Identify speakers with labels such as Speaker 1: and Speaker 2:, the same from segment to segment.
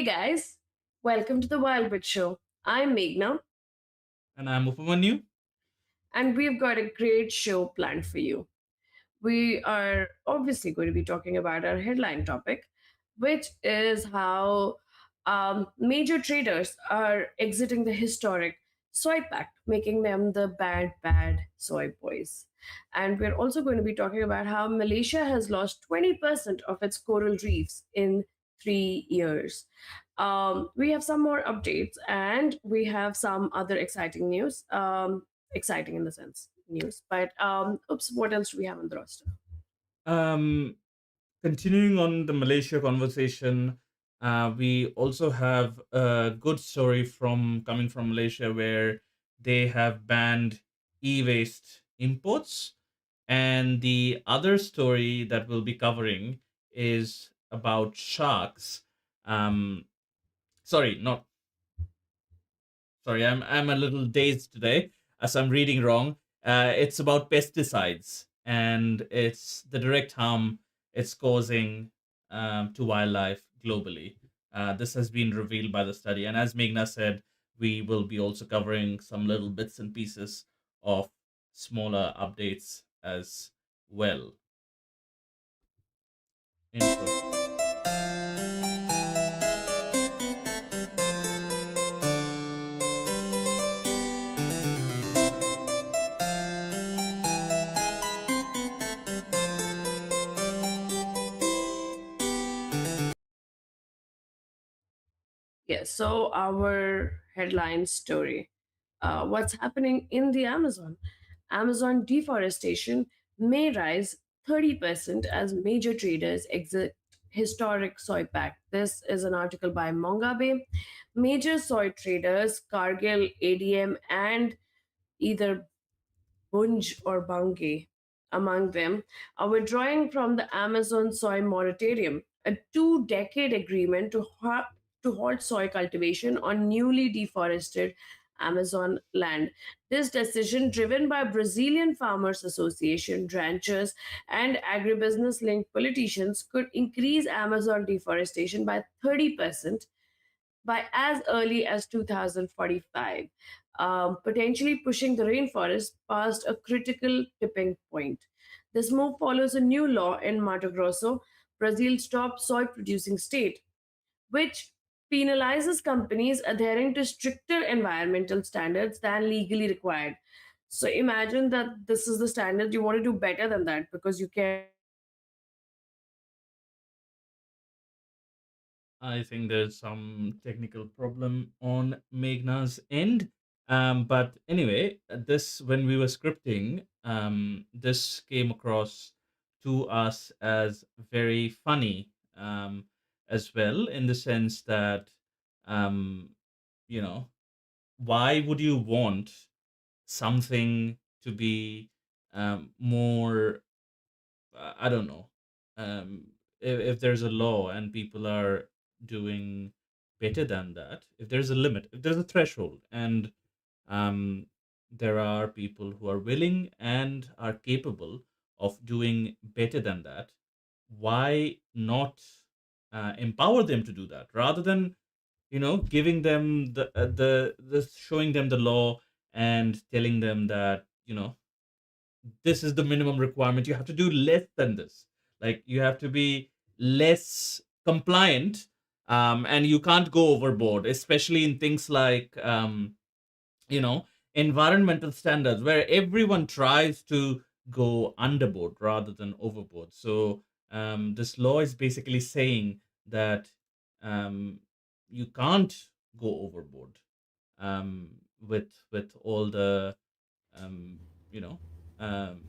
Speaker 1: Guys, welcome to the Wildwood Show. I'm Meghna,
Speaker 2: And I'm Upamanyu.
Speaker 1: and we've got a great show planned for you. We are obviously going to be talking about our headline topic, which is how major traders are exiting the historic soy pact, making them the bad soy boys. And we're also going to be talking about how Malaysia has lost 20% of its coral reefs in 3 years. We have some more updates and we have some other exciting news. Exciting in the sense news. But oops, what else do we have on the roster?
Speaker 2: Um, Continuing on the Malaysia conversation, we also have a good story from coming from Malaysia where they have banned e-waste imports. And the other story that we'll be covering is about sharks. Um, sorry, not sorry. I'm a little dazed today as I'm reading wrong. It's about pesticides and it's the direct harm it's causing to wildlife globally. This has been revealed by the study, and as Meghna said, we will be also covering some little bits and pieces of smaller updates as well. Intro.
Speaker 1: Yes, so our headline story. What's happening in the Amazon? Amazon deforestation may rise 30% as major traders exit historic soy pact. This is an article by Mongabe. Major soy traders, Cargill, ADM, and either Bunge or Bunge among them, are withdrawing from the Amazon soy moratorium, a 2 decade agreement to halt soy cultivation on newly deforested Amazon land. This decision, driven by Brazilian Farmers Association, ranchers, and agribusiness linked politicians, could increase Amazon deforestation by 30% by as early as 2045, potentially pushing the rainforest past a critical tipping point. This move follows a new law in Mato Grosso, Brazil's top soy producing state, which penalizes companies adhering to stricter environmental standards than legally required. So imagine that this is the standard, you want to do better than that because you care.
Speaker 2: I think there's some technical problem on Meghna's end. But anyway, this when we were scripting, this came across to us as very funny as well, in the sense that, um, you know, why would you want something to be more, I don't know. If there's a law and people are doing better than that, if there's a limit, if there's a threshold, and um, there are people who are willing and are capable of doing better than that, why not empower them to do that rather than giving them the showing them the law and telling them that this is the minimum requirement. You have to do less than this. Like you have to be less compliant, and you can't go overboard, especially in things like you know environmental standards, where everyone tries to go underboard rather than overboard. So this law is basically saying that um, you can't go overboard with all the um, you know um,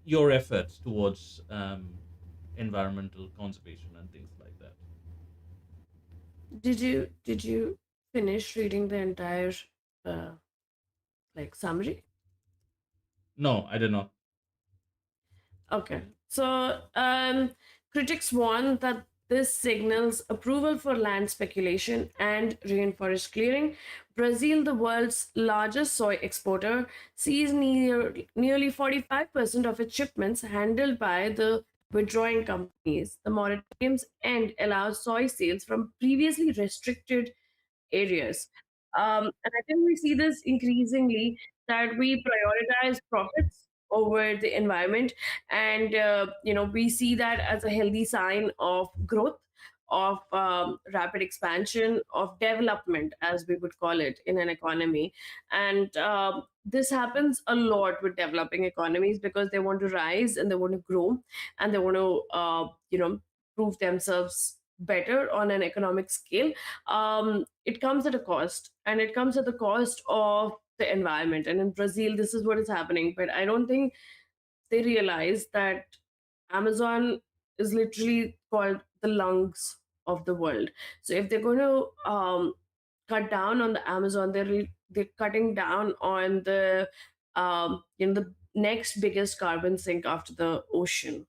Speaker 2: your efforts towards environmental conservation and things like that.
Speaker 1: Did you finish reading the entire uh, summary?
Speaker 2: No, I did not.
Speaker 1: Okay. So, critics warn that this signals approval for land speculation and rainforest clearing. Brazil, the world's largest soy exporter, sees nearly 45% of its shipments handled by the withdrawing companies. The moratoriums end allow soy sales from previously restricted areas. And I think we see this increasingly, that we prioritize profits over the environment, and we see that as a healthy sign of growth, of rapid expansion, of development, as we would call it in an economy. And this happens a lot with developing economies, because they want to rise and they want to grow, and they want to prove themselves better on an economic scale. It comes at a cost, and it comes at the cost of the environment. And in Brazil, this is what is happening. But I don't think they realize that Amazon is literally called the lungs of the world. So if they're going to cut down on the Amazon, they're cutting down on the next biggest carbon sink after the ocean.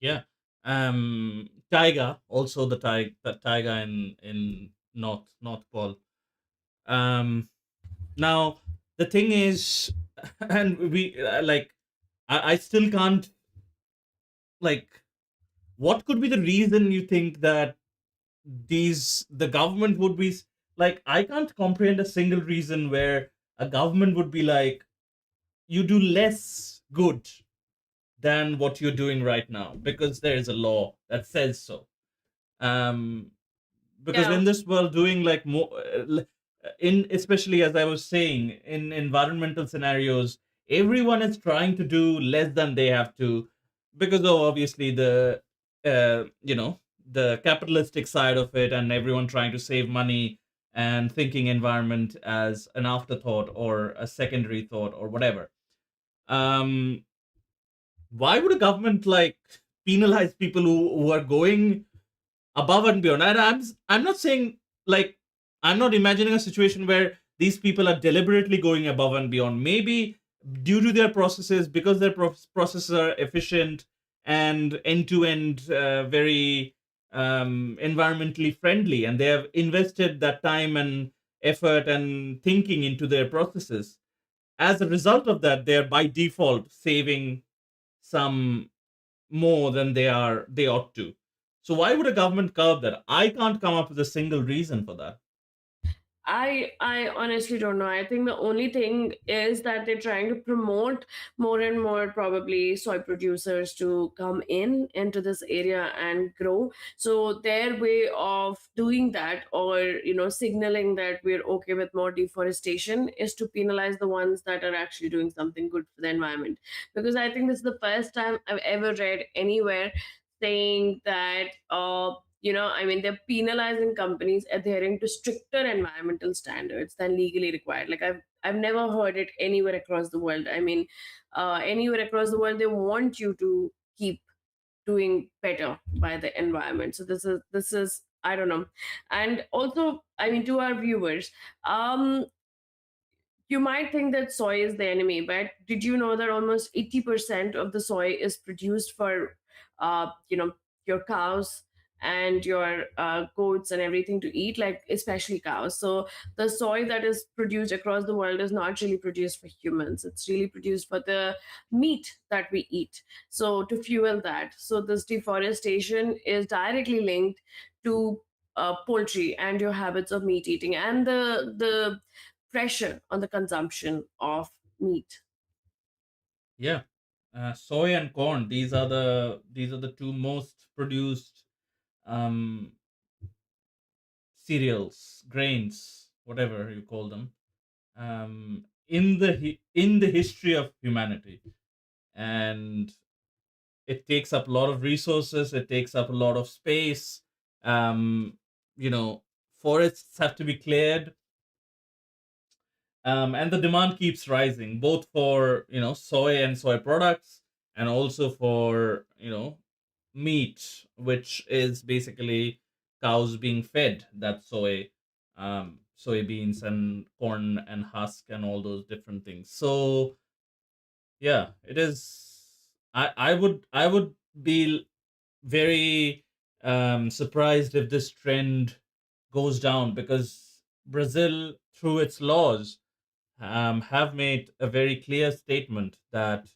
Speaker 2: Yeah. Taiga, also the taiga in North Pole. Um, Now the thing is, and we like, I still can't, like, what could be the reason you think that the government would be like, I can't comprehend a single reason where a government would be like, you do less good than what you're doing right now because there is a law that says so. um because
Speaker 1: Yeah.
Speaker 2: in this world, doing like more in, especially as I was saying, in environmental scenarios, everyone is trying to do less than they have to, because of obviously the capitalistic side of it, and everyone trying to save money and thinking environment as an afterthought or a secondary thought or whatever. um why would a government like penalize people who are going above and beyond? And I'm not saying, like, I'm not imagining a situation where these people are deliberately going above and beyond. Maybe due to their processes, because their processes are efficient and end to end, very environmentally friendly, and they have invested that time and effort and thinking into their processes. As a result of that, they're by default saving some more than they ought to. So why would a government curb that? I can't come up with a single reason for that.
Speaker 1: I honestly don't know. I think the only thing is that they're trying to promote more and more, probably, soy producers to come in into this area and grow. So their way of doing that, or signaling that we're okay with more deforestation, is to penalize the ones that are actually doing something good for the environment. Because I think this is the first time I've ever read anywhere saying that I mean, they're penalizing companies adhering to stricter environmental standards than legally required. Like, I've never heard it anywhere across the world. I mean, anywhere across the world, they want you to keep doing better by the environment. So this is I don't know. And also, I mean, to our viewers, you might think that soy is the enemy, but did you know that almost 80% of the soy is produced for, uh, you know, your cows and your goats and everything to eat, like especially cows. So the soy that is produced across the world is not really produced for humans. It's really produced for the meat that we eat. So to fuel that. So this deforestation is directly linked to poultry and your habits of meat eating, and the pressure on the consumption of meat.
Speaker 2: Yeah. Soy and corn, these are the two most produced um cereals, grains, whatever you call them, in the history of humanity. And it takes up a lot of resources, it takes up a lot of space. um you know Forests have to be cleared, and the demand keeps rising, both for soy and soy products, and also for meat, which is basically cows being fed that soybeans and corn and husk and all those different things. So yeah, it is. I would be very surprised if this trend goes down, because Brazil, through its laws, have made a very clear statement that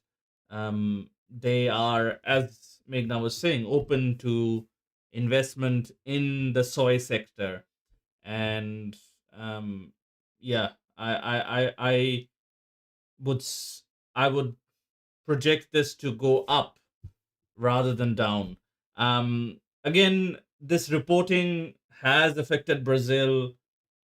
Speaker 2: they are, as Meghna was saying, open to investment in the soy sector. And um, yeah, I would I would project this to go up rather than down. Again, this reporting has affected Brazil.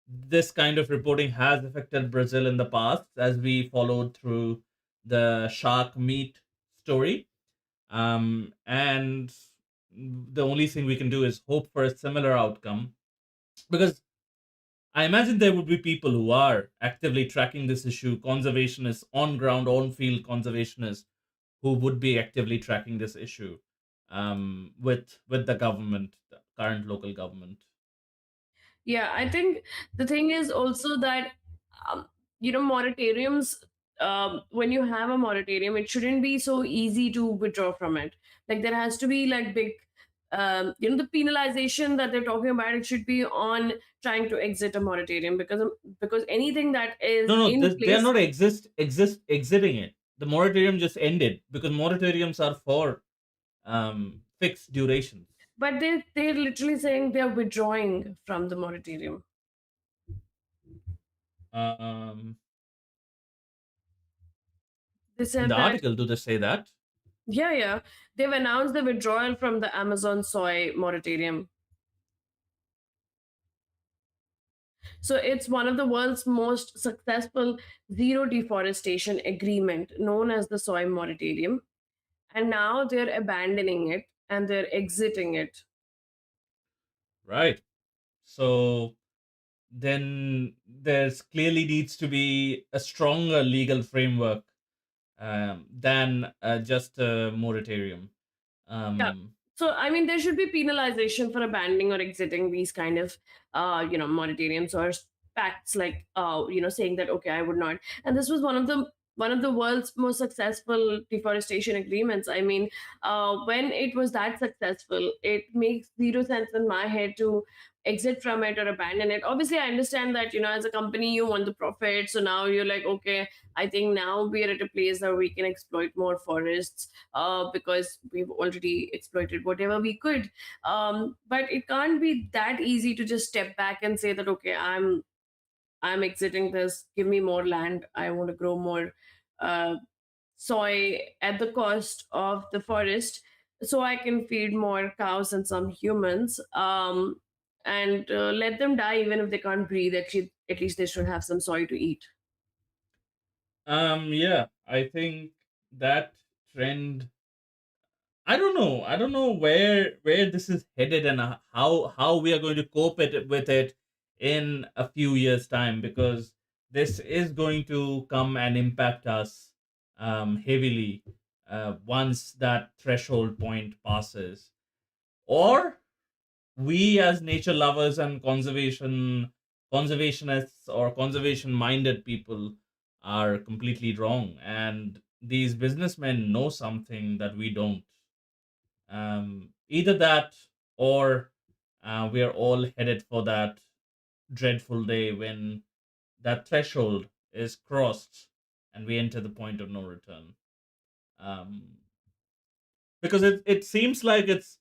Speaker 2: This kind of reporting has affected Brazil in the past, as we followed through the shark meat story. And the only thing we can do is hope for a similar outcome, because I imagine there would be people who are actively tracking this issue, conservationists, on ground, on field conservationists, who would be actively tracking this issue with the government, the current local government.
Speaker 1: Yeah, I think the thing is also that, um, moratoriums, when you have a moratorium, it shouldn't be so easy to withdraw from it. Like, there has to be like big, the penalization that they're talking about, it should be on trying to exit a moratorium, because anything that is
Speaker 2: No, no,
Speaker 1: in
Speaker 2: they are
Speaker 1: place.
Speaker 2: not exiting it. The moratorium just ended because moratoriums are for fixed durations.
Speaker 1: But they're literally saying they're withdrawing from the moratorium.
Speaker 2: Um,
Speaker 1: They
Speaker 2: in
Speaker 1: said
Speaker 2: the
Speaker 1: that,
Speaker 2: article, do they say that?
Speaker 1: yeah, yeah, they've announced the withdrawal from the Amazon soy moratorium. So it's one of the world's most successful zero deforestation agreement, known as the soy moratorium. And now they're abandoning it and they're exiting it.
Speaker 2: Right. So then there's clearly needs to be a stronger legal framework than just a moratorium.
Speaker 1: Yeah.
Speaker 2: Um,
Speaker 1: So, I mean, there should be penalization for abandoning or exiting these kind of, moratoriums or pacts, like, saying that, okay, I would not. And this was one of the world's most successful deforestation agreements. I mean, when it was that successful, it makes zero sense in my head to exit from it or abandon it. Obviously, I understand that, as a company, you want the profit. So now you're like, okay, I think now we're at a place where we can exploit more forests, because we've already exploited whatever we could. But it can't be that easy to just step back and say that, okay, I'm exiting this. Give me more land. I want to grow more uh, soy at the cost of the forest, so I can feed more cows and some humans. And let them die even if they can't breathe. At least they should have some soy to eat.
Speaker 2: yeah, I think that trend. I don't know. I don't know where this is headed and how we are going to cope with it in a few years' time, because this is going to come and impact us heavily once that threshold point passes. Or we, as nature lovers and conservationists or conservation minded people, are completely wrong, and these businessmen know something that we don't. Either that, or we are all headed for that dreadful day when that threshold is crossed and we enter the point of no return. Um, because it seems like it's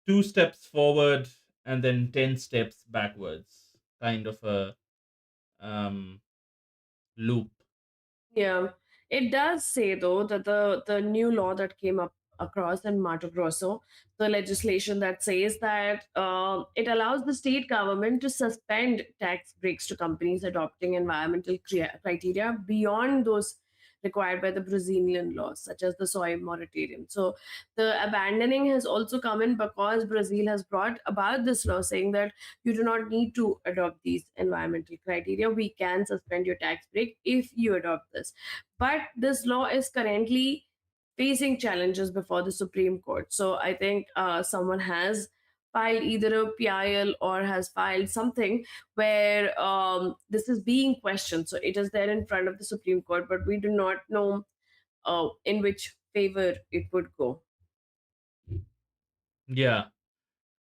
Speaker 2: 2 steps forward and then 10 steps backwards, kind of a um, loop.
Speaker 1: Yeah, it does say though that the new law that came up across in Mato Grosso, the legislation that says that it allows the state government to suspend tax breaks to companies adopting environmental criteria beyond those required by the Brazilian laws, such as the soy moratorium. So the abandoning has also come in because Brazil has brought about this law saying that you do not need to adopt these environmental criteria. We can suspend your tax break if you adopt this. But this law is currently facing challenges before the Supreme Court. So I think someone has filed either a PIL or has filed something where this is being questioned. So it is there in front of the Supreme Court, but we do not know in which favor it would go.
Speaker 2: Yeah.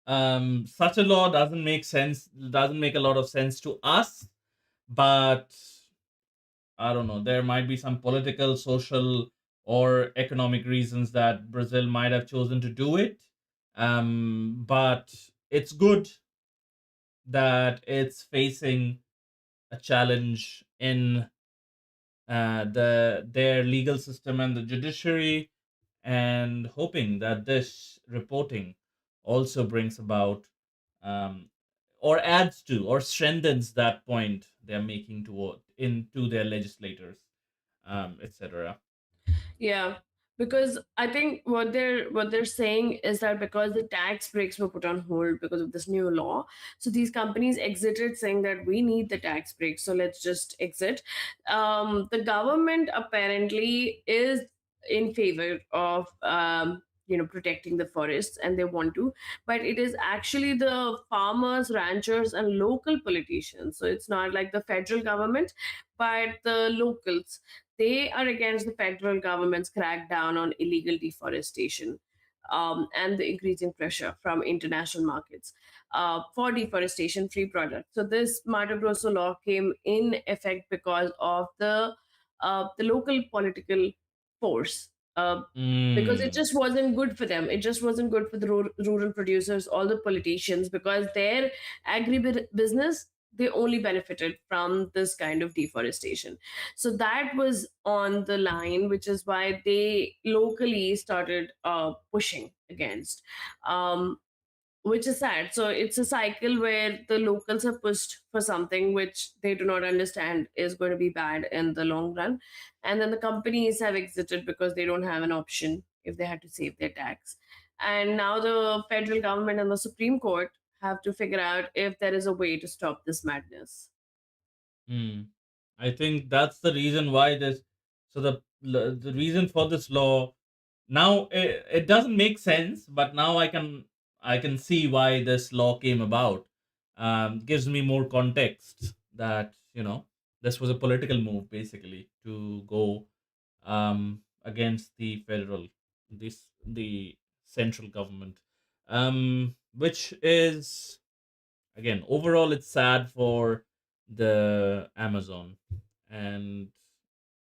Speaker 2: Such a law doesn't make a lot of sense to us, but I don't know. There might be some political, social, or economic reasons that Brazil might have chosen to do it. But it's good that it's facing a challenge in their legal system and the judiciary, and hoping that this reporting also brings about, um, or adds to or strengthens that point they're making toward into their legislators, etc.
Speaker 1: Yeah, because I think what they're saying is that because the tax breaks were put on hold because of this new law, so these companies exited saying that we need the tax breaks, so let's just exit. The government apparently is in favor of protecting the forests, and they want to, but it is actually the farmers, ranchers, and local politicians. So it's not like the federal government, but the locals, they are against the federal government's crackdown on illegal deforestation, and the increasing pressure from international markets for deforestation free products. So this Mato Grosso law came in effect because of the local political force. Because it
Speaker 2: Mm,
Speaker 1: just wasn't good for them. It just wasn't good for the rural producers, all the politicians, because their agribusiness, they only benefited from this kind of deforestation. So that was on the line, which is why they locally started pushing against, um, which is sad. So it's a cycle where the locals have pushed for something which they do not understand is going to be bad in the long run, and then the companies have exited because they don't have an option if they had to save their tax. And now the federal government and the Supreme Court have to figure out if there is a way to stop this madness.
Speaker 2: mm. I think that's the reason why this. So the reason for this law now, it doesn't make sense, but now I can see why this law came about. Gives me more context that this was a political move basically to go against the the central government, which is, again, overall it's sad for the Amazon. And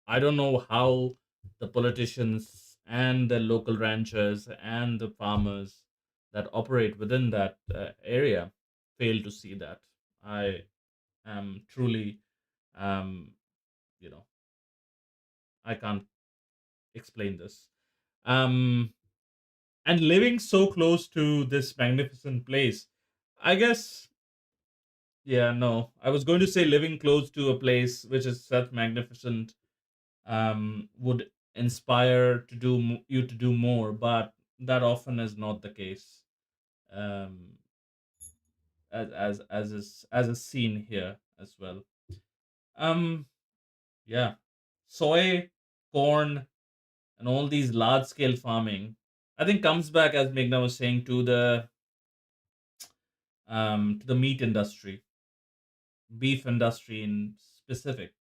Speaker 2: I don't know how the politicians and the local ranchers and the farmers that operate within that area fail to see that. I am truly, um, you know, I can't explain this. Um, and living so close to this magnificent place, I guess, yeah, no, I was going to say living close to a place which is such magnificent would inspire you to do more, but that often is not the case. Um, as is seen here as well. Um, yeah, soy, corn, and all these large scale farming, I think, comes back, as Meghna was saying, to the meat industry, beef industry in specific.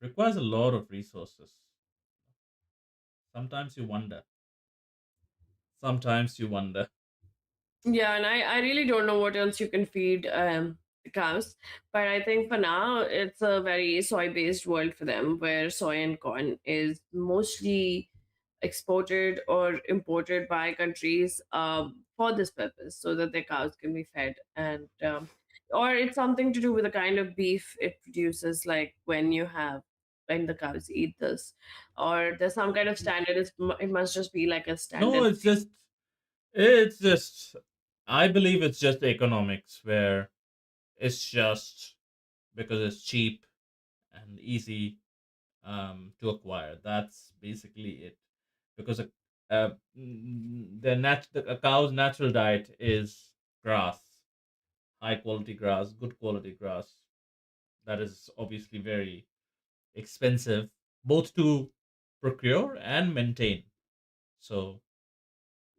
Speaker 2: Requires a lot of resources. Sometimes you wonder. Sometimes you wonder.
Speaker 1: Yeah, and I really don't know what else you can feed the cows. But I think for now, it's a very soy based world for them, where soy and corn is mostly exported or imported by countries for this purpose, so that their cows can be fed. And or it's something to do with the kind of beef it produces, like when the cows eat this, or there's some kind of standard. It must just be like a
Speaker 2: No,
Speaker 1: standard.
Speaker 2: it's just I believe it's just economics, where it's just because it's cheap and easy to acquire. That's basically it. Because a cow's natural diet is grass, high quality grass, good quality grass. That is obviously very expensive, both to procure and maintain. So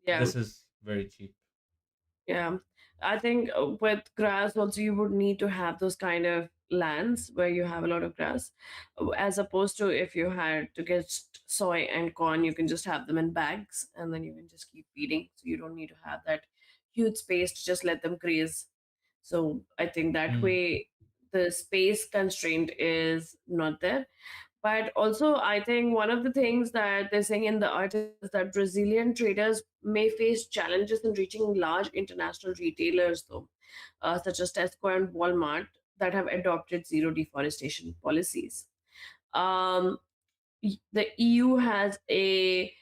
Speaker 1: Yeah.
Speaker 2: this is very cheap.
Speaker 1: Yeah, I think with grass also you would need to have those kind of lands where you have a lot of grass, as opposed to if you had to get soy and corn, you can just have them in bags and then you can just keep feeding. So you don't need to have that huge space to just let them graze. So I think that
Speaker 2: Hmm.
Speaker 1: way the space constraint is not there. But also, I think one of the things that they're saying in the article is that Brazilian traders may face challenges in reaching large international retailers, though, such as Tesco and Walmart, that have adopted zero deforestation policies. Um, the EU has a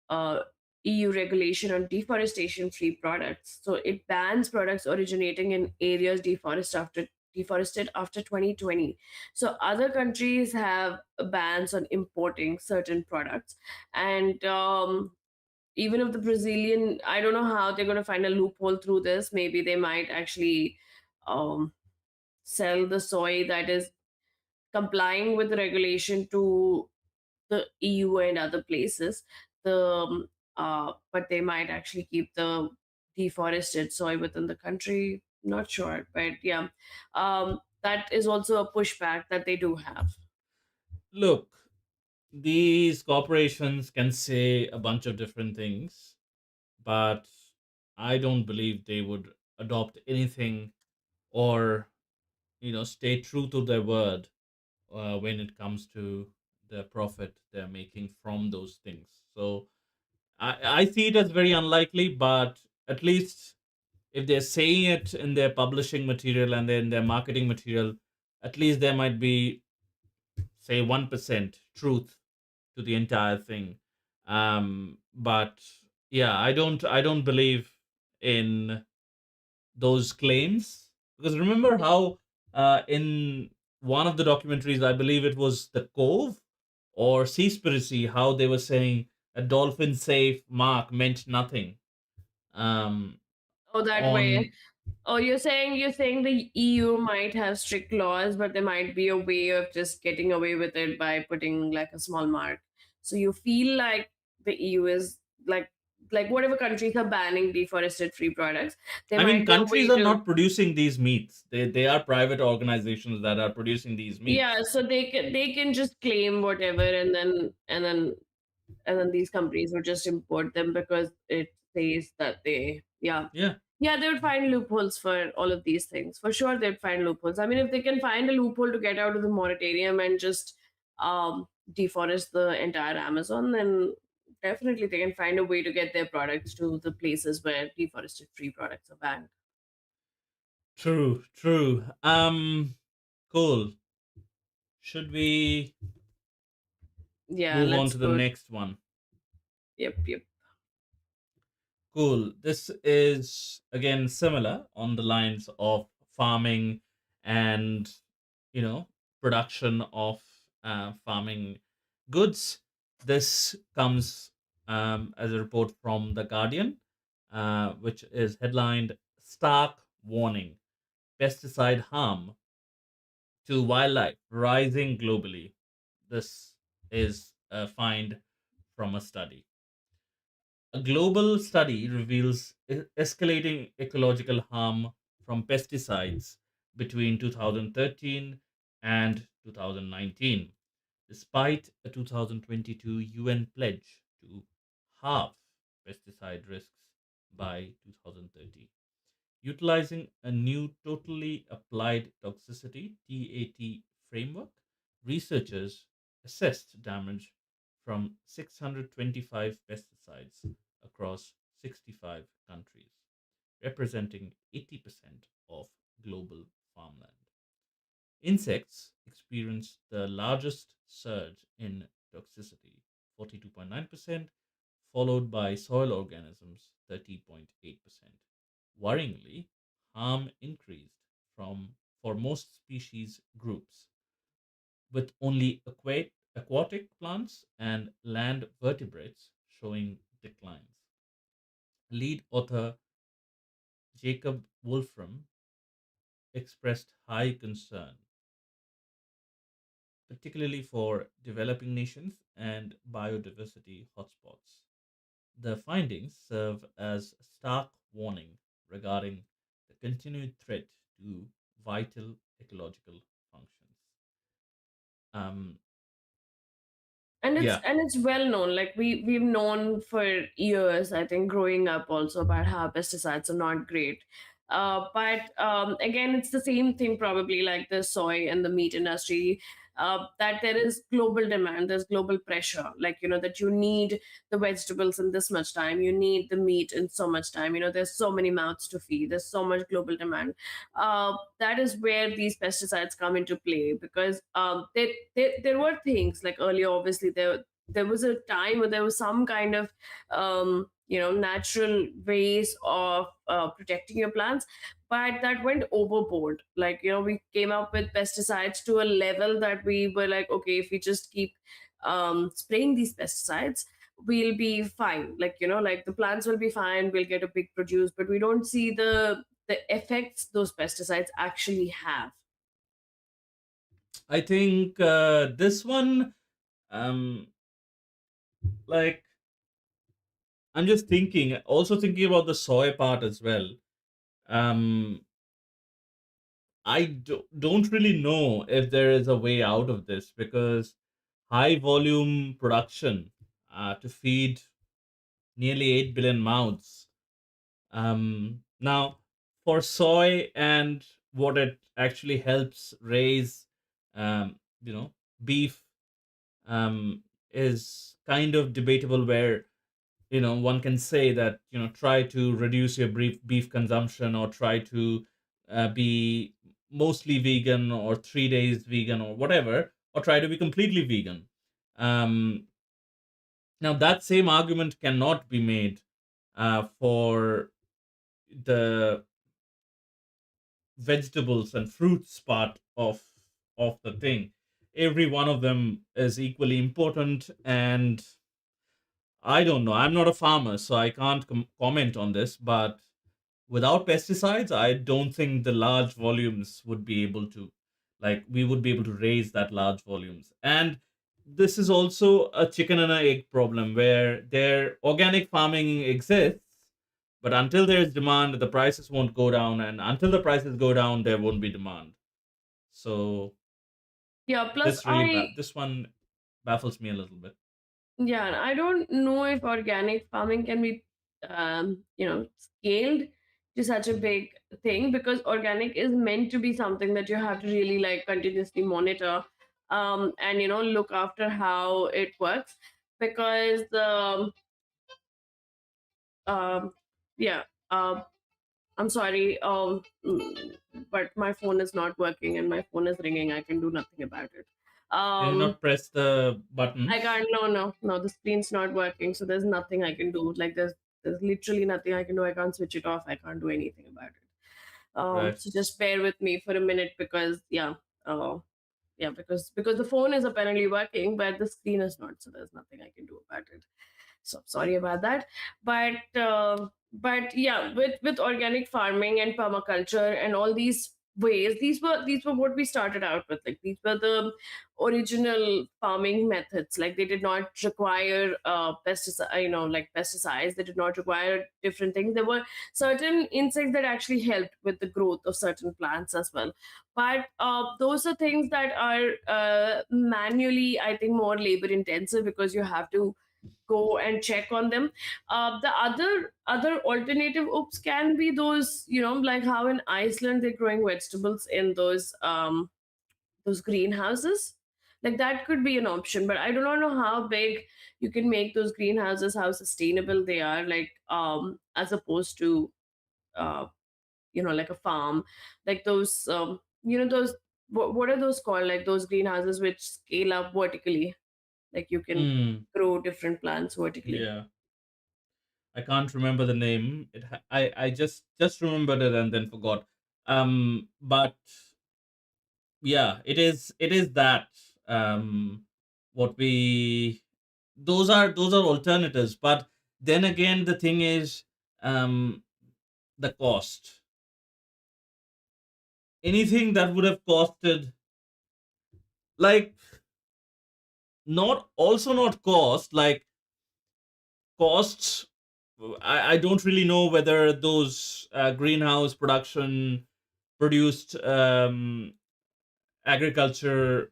Speaker 1: uh, EU regulation on deforestation free products. So it bans products originating in areas deforested after 2020. So other countries have bans on importing certain products. And even if the Brazilian, I don't know how they're going to find a loophole through this. Maybe they might actually um, sell the soy that is complying with the regulation to the EU and other places. But they might actually keep the deforested soy within the country. Not sure, but yeah, that is also a pushback that they do have.
Speaker 2: Look, these corporations can say a bunch of different things, but I don't believe they would adopt anything or stay true to their word when it comes to the profit they're making from those things. So I see it as very unlikely, but at least if they're saying it in their publishing material and in their marketing material, at least there might be, say, 1% truth to the entire thing. But yeah, I don't believe in those claims, because remember how in one of the documentaries, I believe it was The Cove or Seaspiracy, how they were saying a dolphin safe mark meant nothing. um
Speaker 1: Oh, that way.
Speaker 2: on
Speaker 1: Oh, you're saying the EU might have strict laws, but there might be a way of just getting away with it by putting like a small mark. So you feel like the EU is like whatever countries are banning deforested free products, there
Speaker 2: I mean,
Speaker 1: might be a
Speaker 2: countries
Speaker 1: way
Speaker 2: are
Speaker 1: to.
Speaker 2: not producing these meats. They are private organizations that are producing these
Speaker 1: Yeah,
Speaker 2: meats.
Speaker 1: so they can just claim whatever, and then these companies would just import them because it says that they, yeah.
Speaker 2: Yeah,
Speaker 1: Yeah, they would find loopholes for all of these things. For sure, they'd find loopholes. I mean, if they can find a loophole to get out of the moratorium and just deforest the entire Amazon, then definitely they can find a way to get their products to the places where deforested free products are banned.
Speaker 2: true, true. Cool. Should we
Speaker 1: Yeah,
Speaker 2: move on
Speaker 1: let's
Speaker 2: to the
Speaker 1: go.
Speaker 2: next one?
Speaker 1: Yep, yep.
Speaker 2: Cool. This is again similar on the lines of farming and you know production of farming goods. This comes as a report from the Guardian, which is headlined "Stark Warning: Pesticide Harm to Wildlife Rising Globally." This is a find from a study. A global study reveals escalating ecological harm from pesticides between 2013 and 2019, despite a 2022 UN pledge to halve pesticide risks by 2030. Utilizing a new totally applied toxicity (TAT) framework, researchers assessed damage from 625 pesticides across 65 countries, representing 80% of global farmland. Insects experienced the largest surge in toxicity, 42.9%, followed by soil organisms, 30.8%. Worryingly, harm increased for most species groups, with only aquatic plants and land vertebrates showing declines. Lead author Jacob Wolfram expressed high concern, particularly for developing nations and biodiversity hotspots. The findings serve as a stark warning regarding the continued threat to vital ecological functions. Um,
Speaker 1: and it's
Speaker 2: yeah,
Speaker 1: and it's well known, like we've known for years, I think, growing up also, about how pesticides are not great. But again, it's the same thing probably like the soy and the meat industry. that there is global demand, there's global pressure, like, that you need the vegetables in this much time, you need the meat in so much time, there's so many mouths to feed, there's so much global demand. That is where these pesticides come into play, because there were things like earlier, obviously there was a time where there was some kind of natural ways of protecting your plants, but that went overboard. Like, we came up with pesticides to a level that we were like, okay, if we just keep spraying these pesticides, we'll be fine. Like, like the plants will be fine, we'll get a big produce, but we don't see the effects those pesticides actually have.
Speaker 2: I think this one, um, like, I'm just thinking, also thinking about the soy part as well. Um, don't really know if there is a way out of this, because high volume production to feed nearly 8 billion mouths. Now, for soy and what it actually helps raise, you know, beef, is kind of debatable. Where one can say that try to reduce your beef consumption, or try to be mostly vegan, or 3 days vegan, or whatever, or try to be completely vegan. um, Now that same argument cannot be made for the vegetables and fruits part of the thing. Every one of them is equally important, and I don't know. I'm not a farmer, so I can't comment on this. But without pesticides, I don't think the large volumes would be able to, like, we would be able to raise that large volumes. And this is also a chicken and an egg problem, where their organic farming exists, but until there's demand, the prices won't go down, and until the prices go down, there won't be demand. So
Speaker 1: Yeah, plus I
Speaker 2: this one baffles me a little bit.
Speaker 1: Yeah, I don't know if organic farming can be, scaled to such a big thing, because organic is meant to be something that you have to really like continuously monitor, and look after how it works, because um, yeah, I'm sorry, but my phone is not working and my phone is ringing. I can do nothing about it.
Speaker 2: Can you
Speaker 1: Um,
Speaker 2: not press the button?
Speaker 1: I can't. No, no, no. The screen's not working, so there's nothing I can do. Like, there's literally nothing I can do. I can't switch it off. I can't do anything about it.
Speaker 2: Right.
Speaker 1: So just bear with me for a minute, because because the phone is apparently working, but the screen is not. So there's nothing I can do about it. So sorry about that. But yeah, with organic farming and permaculture and all these ways, these were what we started out with. Like, these were the original farming methods. Like, they did not require pesticide, like pesticides. They did not require different things. There were certain insects that actually helped with the growth of certain plants as well. But those are things that are manually, I think, more labor intensive, because you have to go and check on them. The other alternative oops can be those, like how in Iceland they're growing vegetables in those greenhouses. Like, that could be an option, but I do not know how big you can make those greenhouses, how sustainable they are, like, as opposed to uh, like a farm, like those those what are those called, like those greenhouses which scale up vertically, like you can
Speaker 2: Hmm.
Speaker 1: grow different plants vertically.
Speaker 2: Yeah. I can't remember the name. I just remembered it and then forgot. But yeah, it is that, what we those are alternatives. But then again, the thing is, um the cost. Anything that would have costed, like, not cost, like, costs. I don't really know whether those greenhouse production produced agriculture,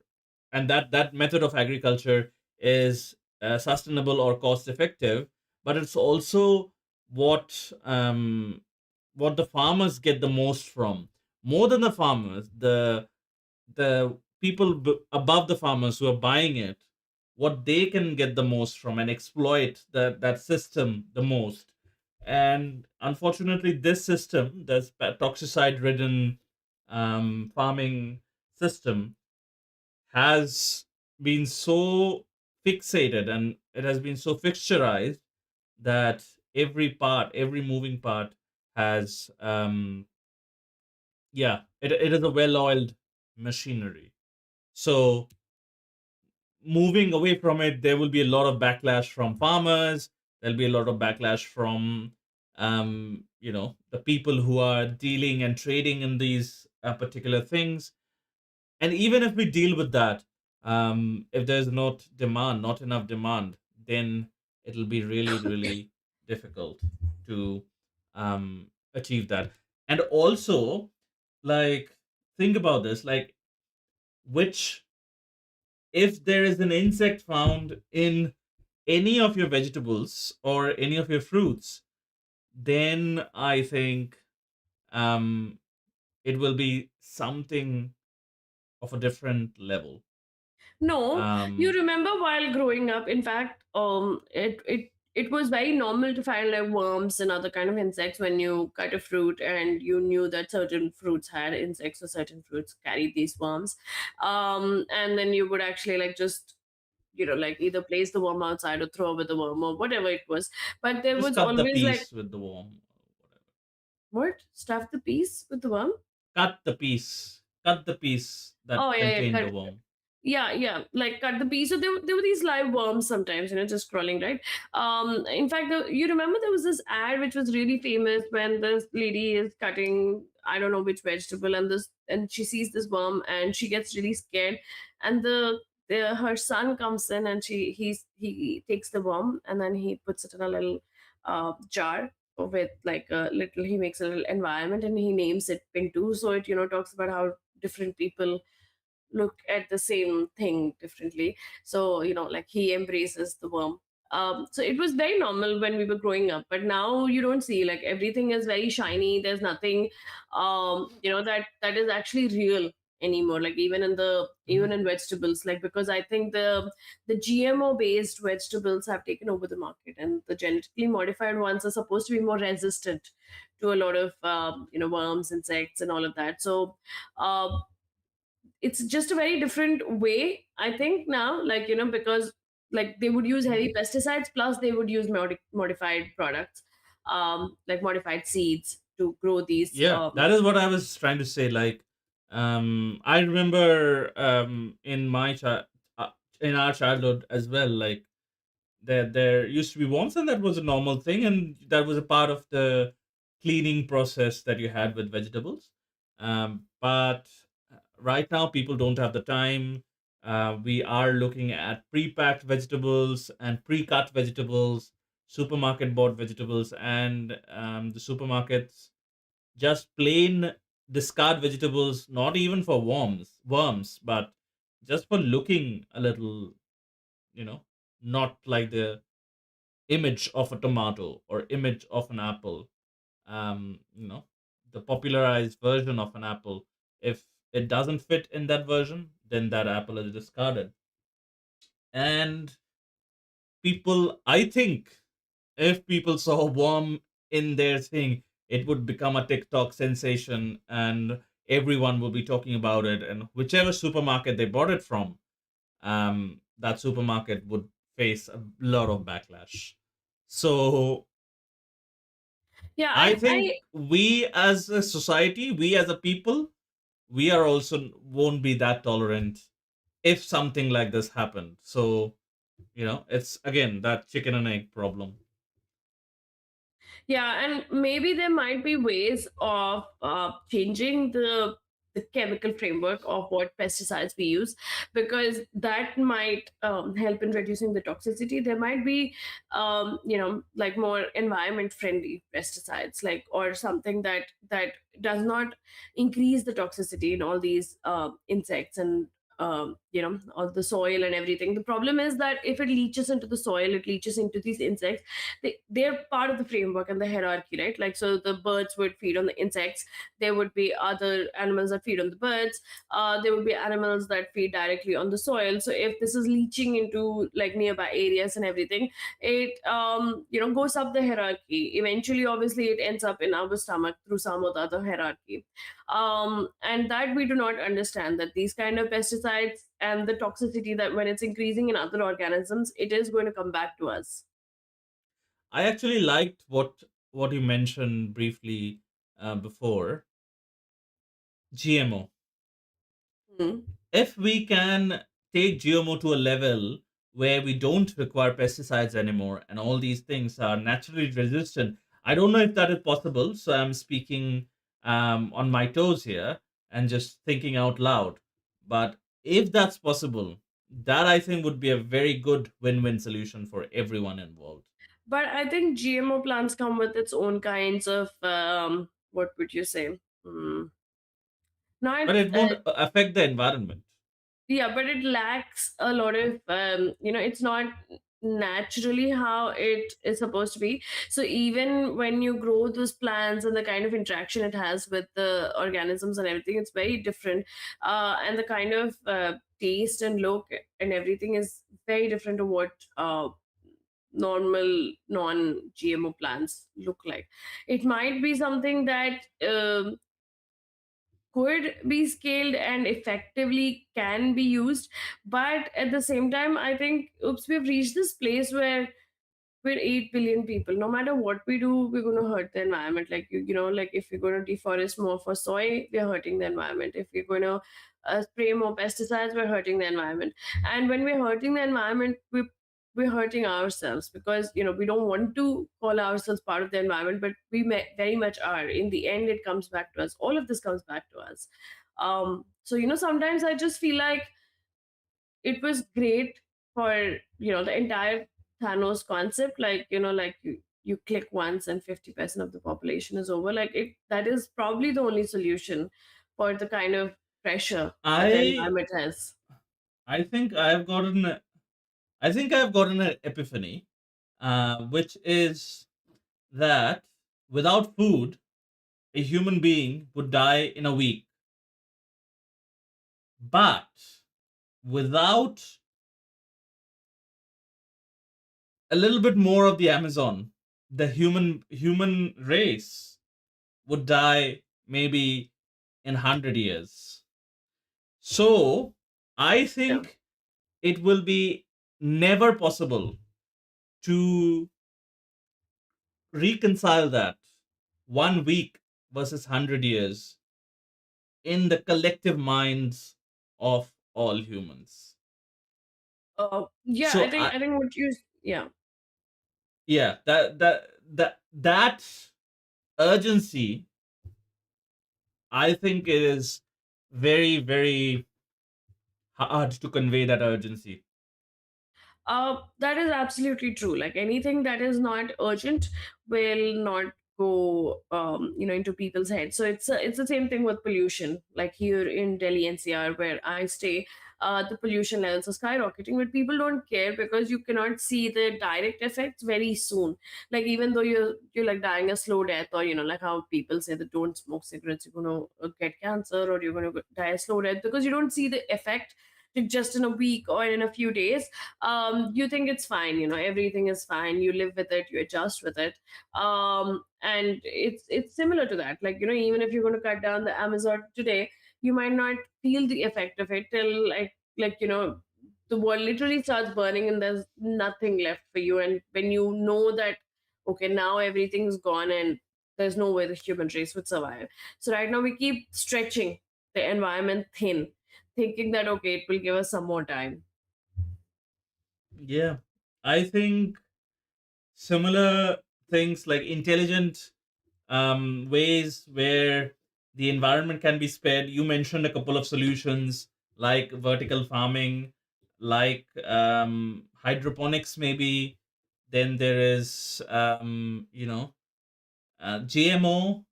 Speaker 2: and that method of agriculture is sustainable or cost effective. But it's also what the farmers get the most from. More than the farmers, the people above the farmers who are buying it, what they can get the most from and exploit that system the most. And unfortunately, this system, this toxicide ridden farming system, has been so fixated and it has been so fixturized that every part, every moving part has, yeah, it is a well-oiled machinery. So moving away from it, there will be a lot of backlash from farmers. There'll be a lot of backlash from, the people who are dealing and trading in these particular things. And even if we deal with that, if there's not enough demand, then it'll be really, really difficult to achieve that. And also, like, think about this, like, which if there is an insect found in any of your vegetables or any of your fruits, then I think um, it will be something of a different level.
Speaker 1: No, you
Speaker 2: Um,
Speaker 1: remember while growing up, in fact, it was very normal to find like worms and other kind of insects when you cut a fruit and you knew that certain fruits had insects or certain fruits carried these worms. And then you would actually like just like either place the worm outside or throw away the worm or whatever it was. But there
Speaker 2: just
Speaker 1: was
Speaker 2: cut the
Speaker 1: always like,
Speaker 2: piece with the worm. Whatever.
Speaker 1: what? Stuff the piece with the worm?
Speaker 2: Cut the piece. Cut the piece that
Speaker 1: Oh yeah,
Speaker 2: contained the
Speaker 1: cut.
Speaker 2: worm.
Speaker 1: Yeah, yeah, like cut the piece. So there were these live worms sometimes, just crawling, right? In fact, you remember there was this ad which was really famous when this lady is cutting, I don't know which vegetable, and she sees this worm and she gets really scared, and her son comes in and he takes the worm and then he puts it in a little jar with like a little, he makes a little environment and he names it Pintu. So it talks about how different people look at the same thing differently. So like he embraces the worm. So it was very normal when we were growing up, but now you don't see, like, everything is very shiny. There's nothing that is actually real anymore, like even
Speaker 2: Mhm.
Speaker 1: in vegetables, like, because I think the GMO based vegetables have taken over the market, and the genetically modified ones are supposed to be more resistant to a lot of worms, insects, and all of that. So um, it's just a very different way, I think, now, like, because like they would use
Speaker 2: Mhm.
Speaker 1: heavy pesticides, plus they would use modified products, like modified seeds to grow these
Speaker 2: Yeah, that is what I was trying to say. Like, I remember uh, in our childhood as well. Like, there used to be worms, and that was a normal thing, and that was a part of the cleaning process that you had with vegetables. But right now, people don't have the time. We are looking at pre-packed vegetables and pre-cut vegetables, supermarket bought vegetables, and the supermarkets just plain discard vegetables, not even for worms, but just for looking a little, you know, not like the image of a tomato or image of an apple. Um, you know, the popularized version of an apple. If it doesn't fit in that version, then that apple is discarded. And people, I think, if people saw a worm in their thing, it would become a TikTok sensation and everyone will be talking about it. And whichever supermarket they bought it from, that supermarket would face a lot of backlash. So
Speaker 1: yeah
Speaker 2: I
Speaker 1: I
Speaker 2: think we as a society, we as a people, we are also won't be that tolerant if something like this happened. So, it's again that chicken and egg problem.
Speaker 1: Yeah, and maybe there might be ways of changing the chemical framework of what pesticides we use, because that might help in reducing the toxicity. There might be, like more environment friendly pesticides, like, or something that does not increase the toxicity in all these insects and of the soil and everything. The problem is that if it leaches into the soil, it leaches into these insects. They're part of the framework and the hierarchy, right? Like, so the birds would feed on the insects, there would be other animals that feed on the birds, there would be animals that feed directly on the soil. So if this is leaching into like nearby areas and everything, it goes up the hierarchy. Eventually, obviously, it ends up in our stomach through some or the other hierarchy. And that we do not understand, that these kind of pesticides and the toxicity, that when it's increasing in other organisms, it is going to come back to us.
Speaker 2: I actually liked what you mentioned briefly before, GMO.
Speaker 1: Hmm.
Speaker 2: If we can take GMO to a level where we don't require pesticides anymore and all these things are naturally resistant, I don't know if that is possible. So I'm speaking on my toes here and just thinking out loud. But if that's possible, that I think would be a very good win win solution for everyone involved.
Speaker 1: But I think GMO plants come with its own kinds of what would you say?
Speaker 2: But
Speaker 1: Not
Speaker 2: it won't affect the environment.
Speaker 1: Yeah, but it lacks a lot of it's not naturally how it is supposed to be. So even when you grow those plants and the kind of interaction it has with the organisms and everything, it's very different. And the kind of taste and look and everything is very different to what normal non-GMO plants look like. It might be something that could be scaled and effectively can be used, but at the same time, I think, oops, we've reached this place where we're 8 billion people. No matter what we do, we're going to hurt the environment. Like, like if we're going to deforest more for soy, we're hurting the environment. If we're going to spray more pesticides, we're hurting the environment. And when we're hurting the environment, we're hurting ourselves, because we don't want to call ourselves part of the environment, but we very much are. In the end, it comes back to us. All of this comes back to us. So sometimes I just feel like it was great for the entire Thanos concept, like like you click once and 50% of the population is over. Like, it that is probably the only solution for the kind of pressure that the
Speaker 2: I
Speaker 1: environment has.
Speaker 2: I think I've gotten an epiphany, which is that without food, a human being would die in a week. But without a little bit more of the Amazon, the human race would die maybe in 100 years. So I
Speaker 1: Yeah.
Speaker 2: think it will be never possible to reconcile that 1 week versus 100 years in the collective minds of all humans.
Speaker 1: Yeah,
Speaker 2: So
Speaker 1: I think what you yeah.
Speaker 2: yeah, that urgency, I think it is very very hard to convey that urgency.
Speaker 1: That is absolutely true. Like, anything that is not urgent will not go, into people's heads. So it's the same thing with pollution. Like, here in Delhi NCR, where I stay, the pollution levels are skyrocketing, but people don't care because you cannot see the direct effects very soon. Like, even though you're like dying a slow death, or like how people say that don't smoke cigarettes, you're gonna get cancer, or you're gonna die a slow death, because you don't see the effect just in a week or in a few days. You think it's fine, everything is fine, you live with it, you adjust with it. And it's similar to that. Like, even if you're going to cut down the Amazon today, you might not feel the effect of it till the world literally starts burning and there's nothing left for you. And when you know that, okay, now everything's gone and there's no way the human race would survive. So right now we keep stretching the environment thin, thinking that, okay, it will give us some more time.
Speaker 2: Yeah, I think similar things like intelligent ways where the environment can be spared. You mentioned a couple of solutions like vertical farming, like hydroponics, maybe. Then there is, GMO.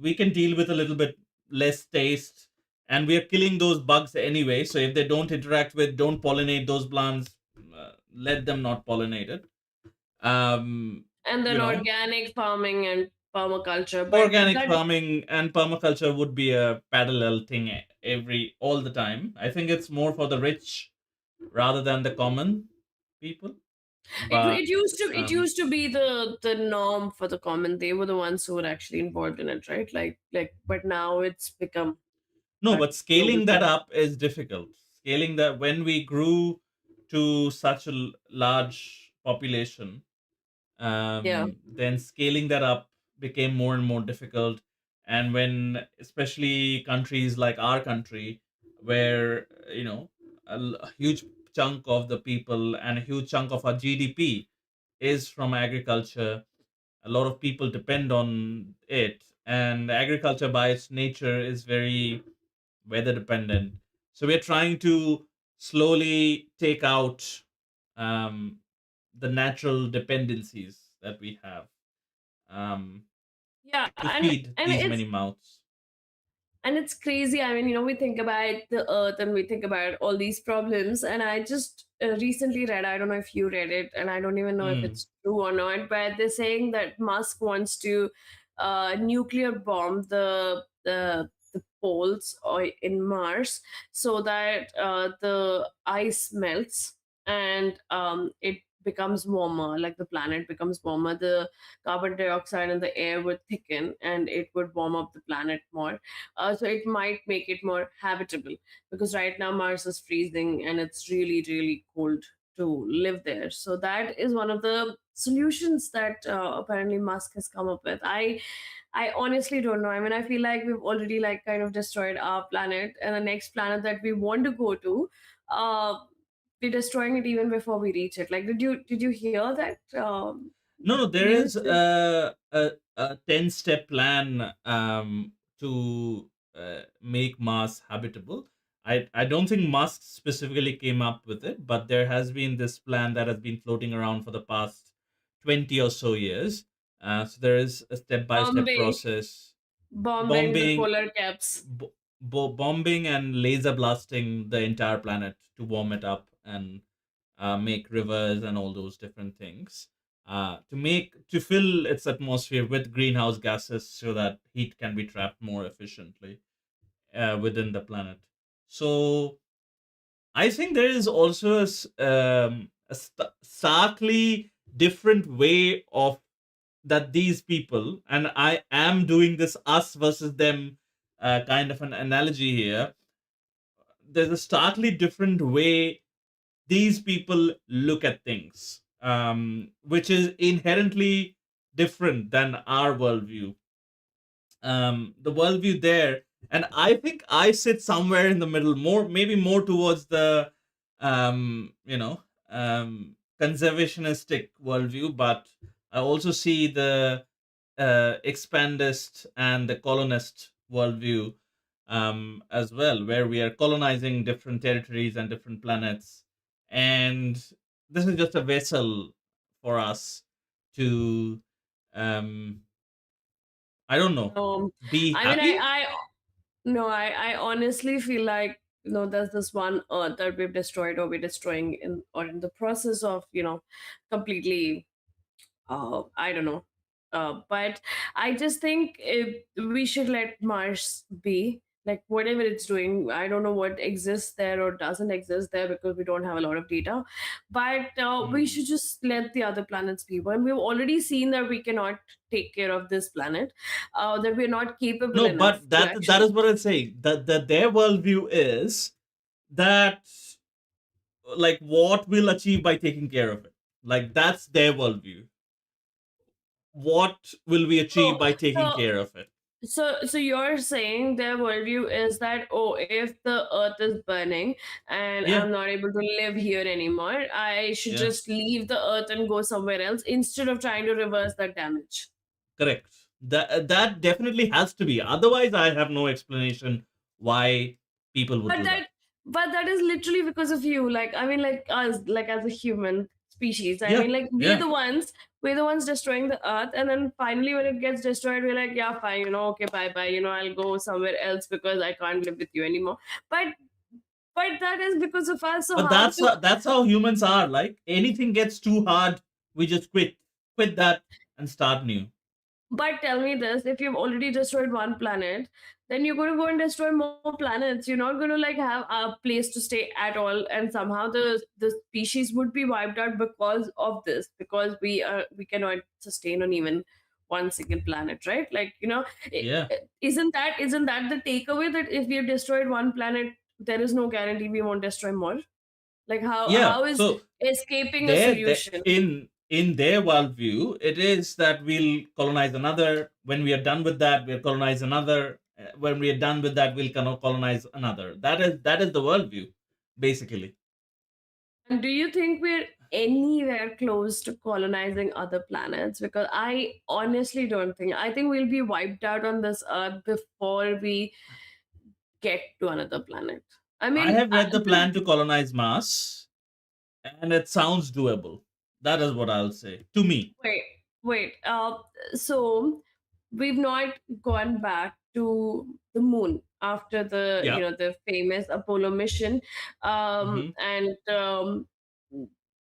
Speaker 2: We can deal with a little bit less taste. and we are killing those bugs anyway. So if they don't pollinate those plants, let them not pollinate it. Um,
Speaker 1: And
Speaker 2: you
Speaker 1: then
Speaker 2: know,
Speaker 1: organic farming and permaculture. But
Speaker 2: organic
Speaker 1: that,
Speaker 2: farming and permaculture would be a parallel thing every all the time. I think it's more for the rich rather than the common people. But
Speaker 1: it
Speaker 2: um,
Speaker 1: used to be the norm for the common. They were the ones who were actually involved in it, right? But now it's become
Speaker 2: no,
Speaker 1: a
Speaker 2: but
Speaker 1: global
Speaker 2: scaling that
Speaker 1: thing.
Speaker 2: up is difficult. Scaling that when we grew to such a large population,
Speaker 1: Yeah.
Speaker 2: then scaling that up became more and more difficult. And when, especially countries like our country, where a huge chunk of the people and a huge chunk of our GDP is from agriculture, a lot of people depend on it, and agriculture by its nature is very weather dependent. So we're trying to slowly take out um, the natural dependencies that we have, um,
Speaker 1: Yeah,
Speaker 2: to feed
Speaker 1: and
Speaker 2: these many mouths.
Speaker 1: it's crazy. I mean, we think about the earth and we think about all these problems. And I just recently read, I don't know if you read it, and I don't even know if
Speaker 2: Hmm.
Speaker 1: it's true or not, but they're saying that Musk wants to nuclear bomb the poles or in Mars, so that the ice melts and it becomes warmer, like the planet becomes warmer. The carbon dioxide in the air would thicken and it would warm up the planet more. So it might make it more habitable, because right now Mars is freezing and it's really, really cold to live there. So that is one of the solutions that apparently Musk has come up with. I honestly don't know. I mean, I feel like we've already like kind of destroyed our planet, and the next planet that we want to go to, uh, we're destroying it even before we reach it. Like, did you hear that
Speaker 2: No, no, there is
Speaker 1: news?
Speaker 2: a 10-step plan to make Mars habitable. I don't think Musk specifically came up with it, but there has been this plan that has been floating around for the past 20 or so years. So there is a step by step
Speaker 1: Bombing,
Speaker 2: process.
Speaker 1: bombing the
Speaker 2: Bombing,
Speaker 1: polar caps.
Speaker 2: bombing and laser blasting the entire planet to warm it up and make rivers and all those different things, to fill its atmosphere with greenhouse gases so that heat can be trapped more efficiently within the planet. So I think there is also a starkly different way of that these people, and I am doing this us versus them kind of an analogy here. There's a starkly different way these people look at things, which is inherently different than our worldview. The worldview there, and I think I sit somewhere in the middle, more maybe more towards the um, you know conservationistic worldview, but I also see the expandist and the colonist worldview as well, where we are colonizing different territories and different planets, and this is just a vessel for us to, um, I don't know, be
Speaker 1: I mean,
Speaker 2: happy.
Speaker 1: no, I honestly feel like, there's this one Earth that we've destroyed or we're destroying in the process of, completely, I don't know. But I just think we should let Mars be. Like, whatever it's doing, I don't know what exists there or doesn't exist there, because we don't have a lot of data. But we
Speaker 2: Hmm.
Speaker 1: should just let the other planets be. And we've already seen that we cannot take care of this planet, that we're not capable
Speaker 2: No,
Speaker 1: enough
Speaker 2: but
Speaker 1: to
Speaker 2: that
Speaker 1: actually.
Speaker 2: is what I'm saying. That their worldview is that, like, what we'll achieve by taking care of it. Like, that's their worldview. What will we achieve
Speaker 1: So,
Speaker 2: by taking
Speaker 1: so
Speaker 2: care of it?
Speaker 1: so you're saying their worldview is that, oh, if the earth is burning and
Speaker 2: Yeah,
Speaker 1: I'm not able to live here anymore, I should
Speaker 2: yeah,
Speaker 1: just leave the earth and go somewhere else instead of trying to reverse that damage.
Speaker 2: correct. That definitely has to be. Otherwise, I have no explanation why people would
Speaker 1: But
Speaker 2: do that.
Speaker 1: that but that is literally because of you. Like, I mean, like us, like as a human species. I
Speaker 2: Yeah,
Speaker 1: mean, like
Speaker 2: yeah,
Speaker 1: we're the ones destroying the earth, and then finally when it gets destroyed, we're like, yeah, fine, okay, bye bye, I'll go somewhere else because I can't live with you anymore. But that is because of us. So
Speaker 2: but
Speaker 1: how to
Speaker 2: that's how humans are. Like anything gets too hard, we just quit that and start new.
Speaker 1: But tell me this, if you've already destroyed one planet, then you're going to go and destroy more planets. You're not going to like have a place to stay at all, and somehow the species would be wiped out because of this, because we cannot sustain on even one single planet, right? Like,
Speaker 2: Yeah,
Speaker 1: isn't that the takeaway, that if we have destroyed one planet, there is no guarantee we won't destroy more? Like,
Speaker 2: yeah.
Speaker 1: how is
Speaker 2: So
Speaker 1: escaping a
Speaker 2: there
Speaker 1: solution?
Speaker 2: in their worldview, it is that we'll colonize another. When we are done with that, we'll colonize another. When we are done with that, we'll colonize another. That is the worldview, basically.
Speaker 1: And do you think we're anywhere close to colonizing other planets? Because I honestly don't think. I think we'll be wiped out on this Earth before we get to another planet. I
Speaker 2: I
Speaker 1: mean,
Speaker 2: have read the plan to colonize Mars, and it sounds doable. That is what I'll say. To me,
Speaker 1: wait, wait. So we've not gone back to the moon after the
Speaker 2: yeah.
Speaker 1: the famous Apollo mission,
Speaker 2: Hmm.
Speaker 1: and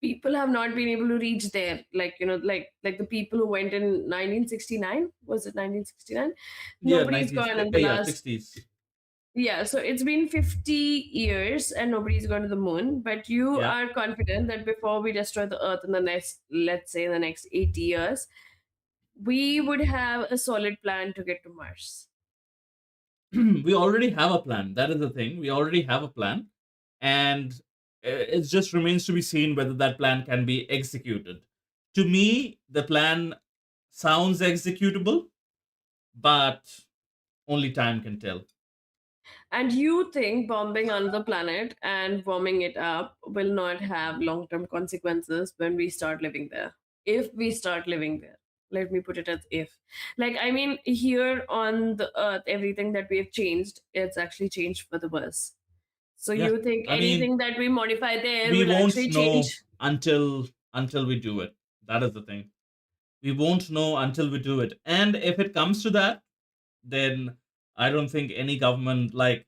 Speaker 1: people have not been able to reach there. Like, like the people who went in 1969, was it 1969?
Speaker 2: Yeah,
Speaker 1: Nobody's
Speaker 2: 90s.
Speaker 1: gone in the
Speaker 2: Yeah,
Speaker 1: last.
Speaker 2: 60s.
Speaker 1: Yeah, so it's been 50 years and nobody's gone to the moon. But you
Speaker 2: Yeah.
Speaker 1: are confident that before we destroy the Earth in the next, let's say, in the next 80 years, we would have a solid plan to get to Mars.
Speaker 2: We already have a plan. That is the thing. We already have a plan, and it just remains to be seen whether that plan can be executed. To me, the plan sounds executable, but only time can tell.
Speaker 1: And you think bombing another planet and warming it up will not have long term consequences when we start living there? If we start living there. Let me put it as if. Like, I mean, here on the Earth, everything that we have changed, it's actually changed for the worse. So
Speaker 2: Yeah,
Speaker 1: you think
Speaker 2: I mean,
Speaker 1: anything that we modify there
Speaker 2: we
Speaker 1: will
Speaker 2: won't
Speaker 1: actually
Speaker 2: know
Speaker 1: change?
Speaker 2: until we do it. That is the thing. We won't know until we do it. And if it comes to that, then I don't think any government, like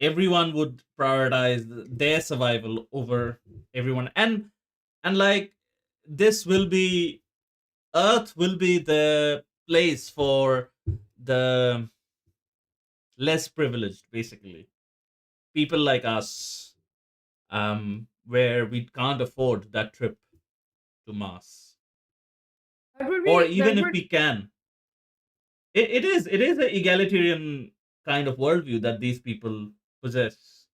Speaker 2: everyone, would prioritize their survival over everyone. And like this will be Earth will be the place for the less privileged, basically. People like us, where we can't afford that trip to Mars. Or even
Speaker 1: That
Speaker 2: if
Speaker 1: would
Speaker 2: we can, it is an egalitarian kind of worldview that these people possess.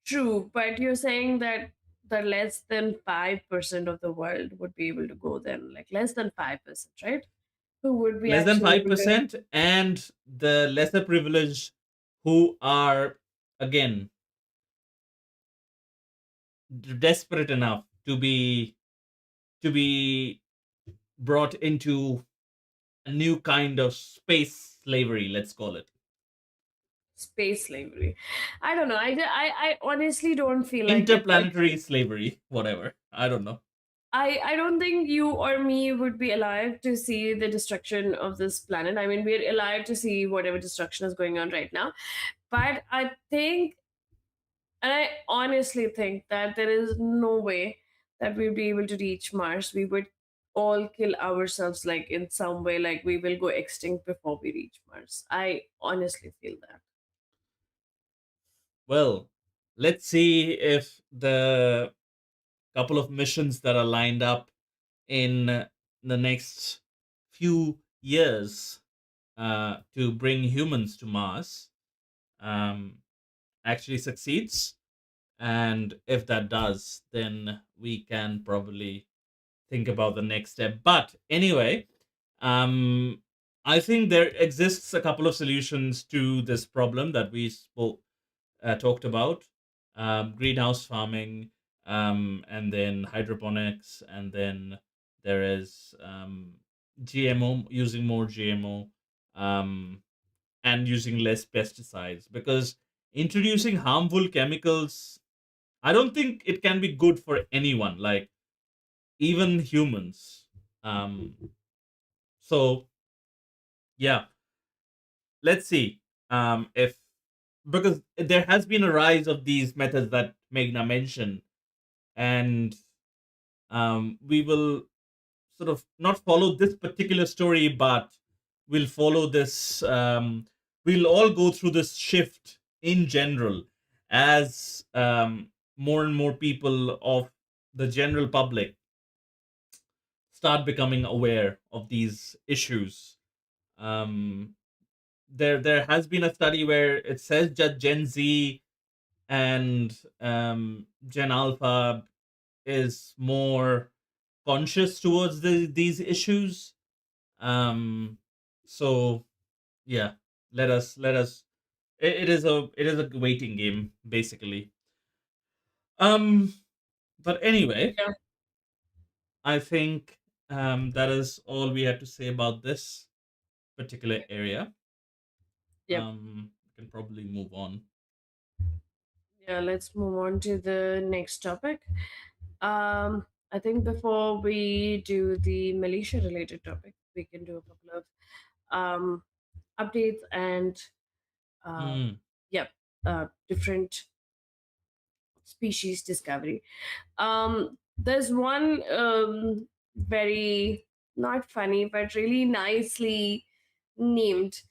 Speaker 1: true, but you're saying that the less than 5% of the world would be able to go then, like less than 5%, right? Who would be
Speaker 2: Less than
Speaker 1: actually
Speaker 2: five
Speaker 1: able to.
Speaker 2: percent and the lesser privileged, who are, again, desperate enough to be brought into a new kind of space slavery, let's call it.
Speaker 1: Space slavery? I don't know. I honestly don't feel like it. Like,
Speaker 2: Interplanetary slavery, whatever. I don't know.
Speaker 1: I don't think you or me would be alive to see the destruction of this planet. I mean, we're alive to see whatever destruction is going on right now. But I think, and I honestly think that there is no way that we'd be able to reach Mars. We would all kill ourselves, like in some way, like we will go extinct before we reach Mars. I honestly feel that.
Speaker 2: Well, let's see if the couple of missions that are lined up in the next few years to bring humans to Mars um, actually succeeds. And if that does, then we can probably think about the next step. But anyway, um, I think there exists a couple of solutions to this problem that we talked about: greenhouse farming, and then hydroponics, and then there is GMO, using more GMO, um, and using less pesticides. Because introducing harmful chemicals, I don't think it can be good for anyone. Like even humans. So yeah, let's see if, because there has been a rise of these methods that Meghna mentioned, and we will sort of not follow this particular story, but we'll follow this. We'll all go through this shift in general as more and more people of the general public start becoming aware of these issues. Um, there has been a study where it says that Gen Z and Gen Alpha is more conscious towards these issues. Um, so yeah, let us. It is a waiting game basically. Um, but anyway,
Speaker 1: Yeah.
Speaker 2: I think that is all we had to say about this particular area.
Speaker 1: Yep.
Speaker 2: We can probably move on.
Speaker 1: Yeah, let's move on to the next topic. I think before we do the Malaysia related topic, we can do a couple of um, updates and um,
Speaker 2: Mm,
Speaker 1: yep, different species discovery. There's one very not funny but really nicely named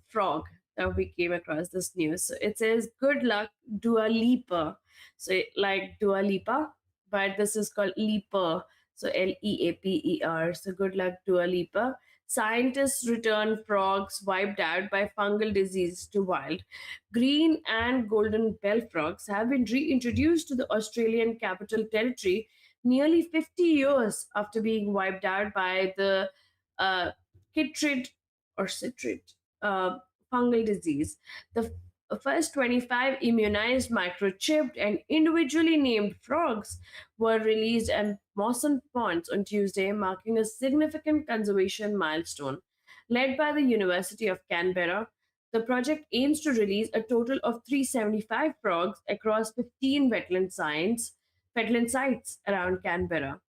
Speaker 1: frog that we came across this news. So it says "Good luck, Dua Lipa." So like Dua Lipa, but this is called Leaper. So Leaper. So good luck, Dua Lipa. Scientists return frogs wiped out by fungal disease to wild. Green and golden bell frogs have been reintroduced to the Australian Capital Territory nearly 50 years after being wiped out by the uh, chytrid or citrid fungal disease. The first 25 immunized, microchipped, and individually named frogs were released at Mawson Ponds on Tuesday, marking a significant conservation milestone. Led by the University of Canberra, the project aims to release a total of 375 frogs across 15 wetland sites around Canberra.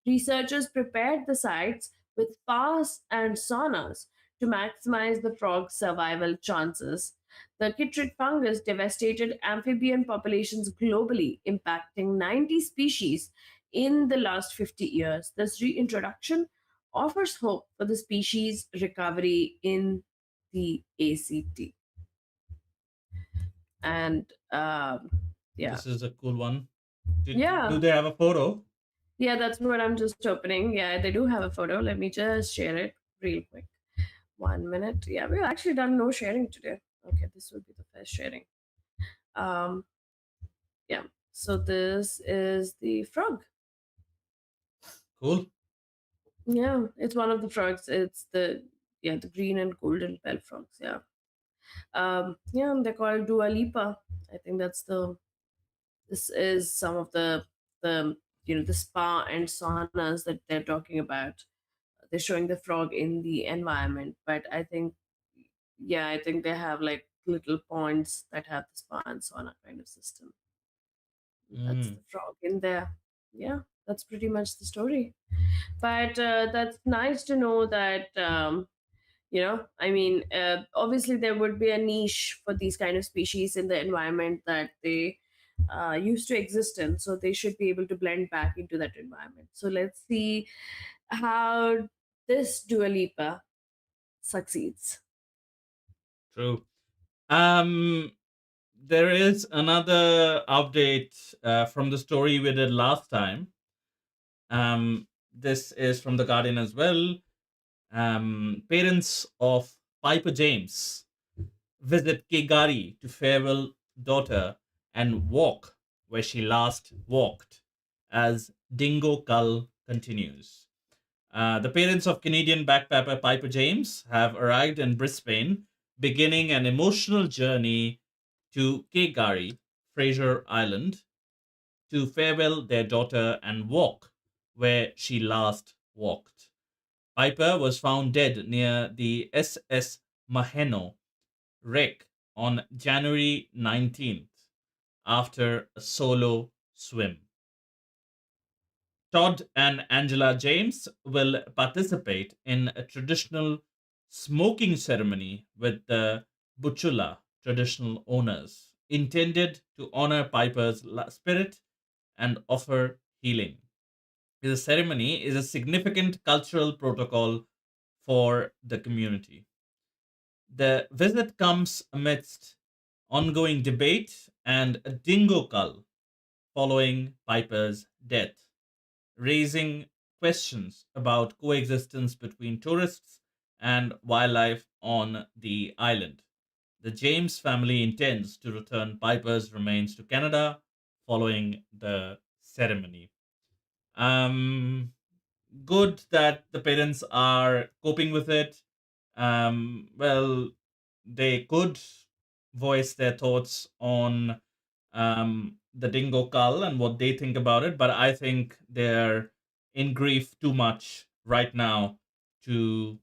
Speaker 1: Researchers prepared the sites with spas and saunas to maximize the frog's survival chances. The chytrid fungus devastated amphibian populations globally, impacting 90 species in the last 50 years. This reintroduction offers hope for the species recovery in the ACT. And yeah,
Speaker 2: this is a cool one. Do
Speaker 1: yeah,
Speaker 2: they have a photo?
Speaker 1: yeah, that's what I'm just opening. Yeah, they do have a photo. Let me just share it real quick. 1 minute. Yeah, we've actually done no sharing today. Okay, this will be the first sharing. Um, yeah. So this is the frog.
Speaker 2: Cool.
Speaker 1: Yeah, it's one of the frogs. It's the green and golden bell frogs. Yeah. Yeah, they're called Dua Lipa. I think that's the this is some of the the spa and saunas that they're talking about. They're showing the frog in the environment, but I think yeah, I think they have like little ponds that have the spa and sauna kind of system. That's the
Speaker 2: Mm,
Speaker 1: frog in there. Yeah, that's pretty much the story. But that's nice to know that I mean, obviously there would be a niche for these kind of species in the environment that they used to exist in, so they should be able to blend back into that environment. So let's see how this Dua Lipa succeeds.
Speaker 2: true. Um, there is another update from the story we did last time. This is from the Guardian as well. Parents of Piper James visit Kigari to farewell daughter and walk where she last walked as Dingo Cull continues. The parents of Canadian backpacker Piper James have arrived in Brisbane, beginning an emotional journey to Kigari, Fraser Island, to farewell their daughter and walk where she last walked. Piper was found dead near the SS Maheno wreck on January 19th after a solo swim. Todd and Angela James will participate in a traditional smoking ceremony with the Butchula traditional owners, intended to honor Piper's spirit and offer healing. The ceremony is a significant cultural protocol for the community. The visit comes amidst ongoing debate and a dingo cull following Piper's death, raising questions about coexistence between tourists and wildlife on the island. The James family intends to return Piper's remains to Canada following the ceremony. Um, Good that the parents are coping with it. Well, they could voice their thoughts on the dingo cull and what they think about it, but I think they're in grief too much right now to,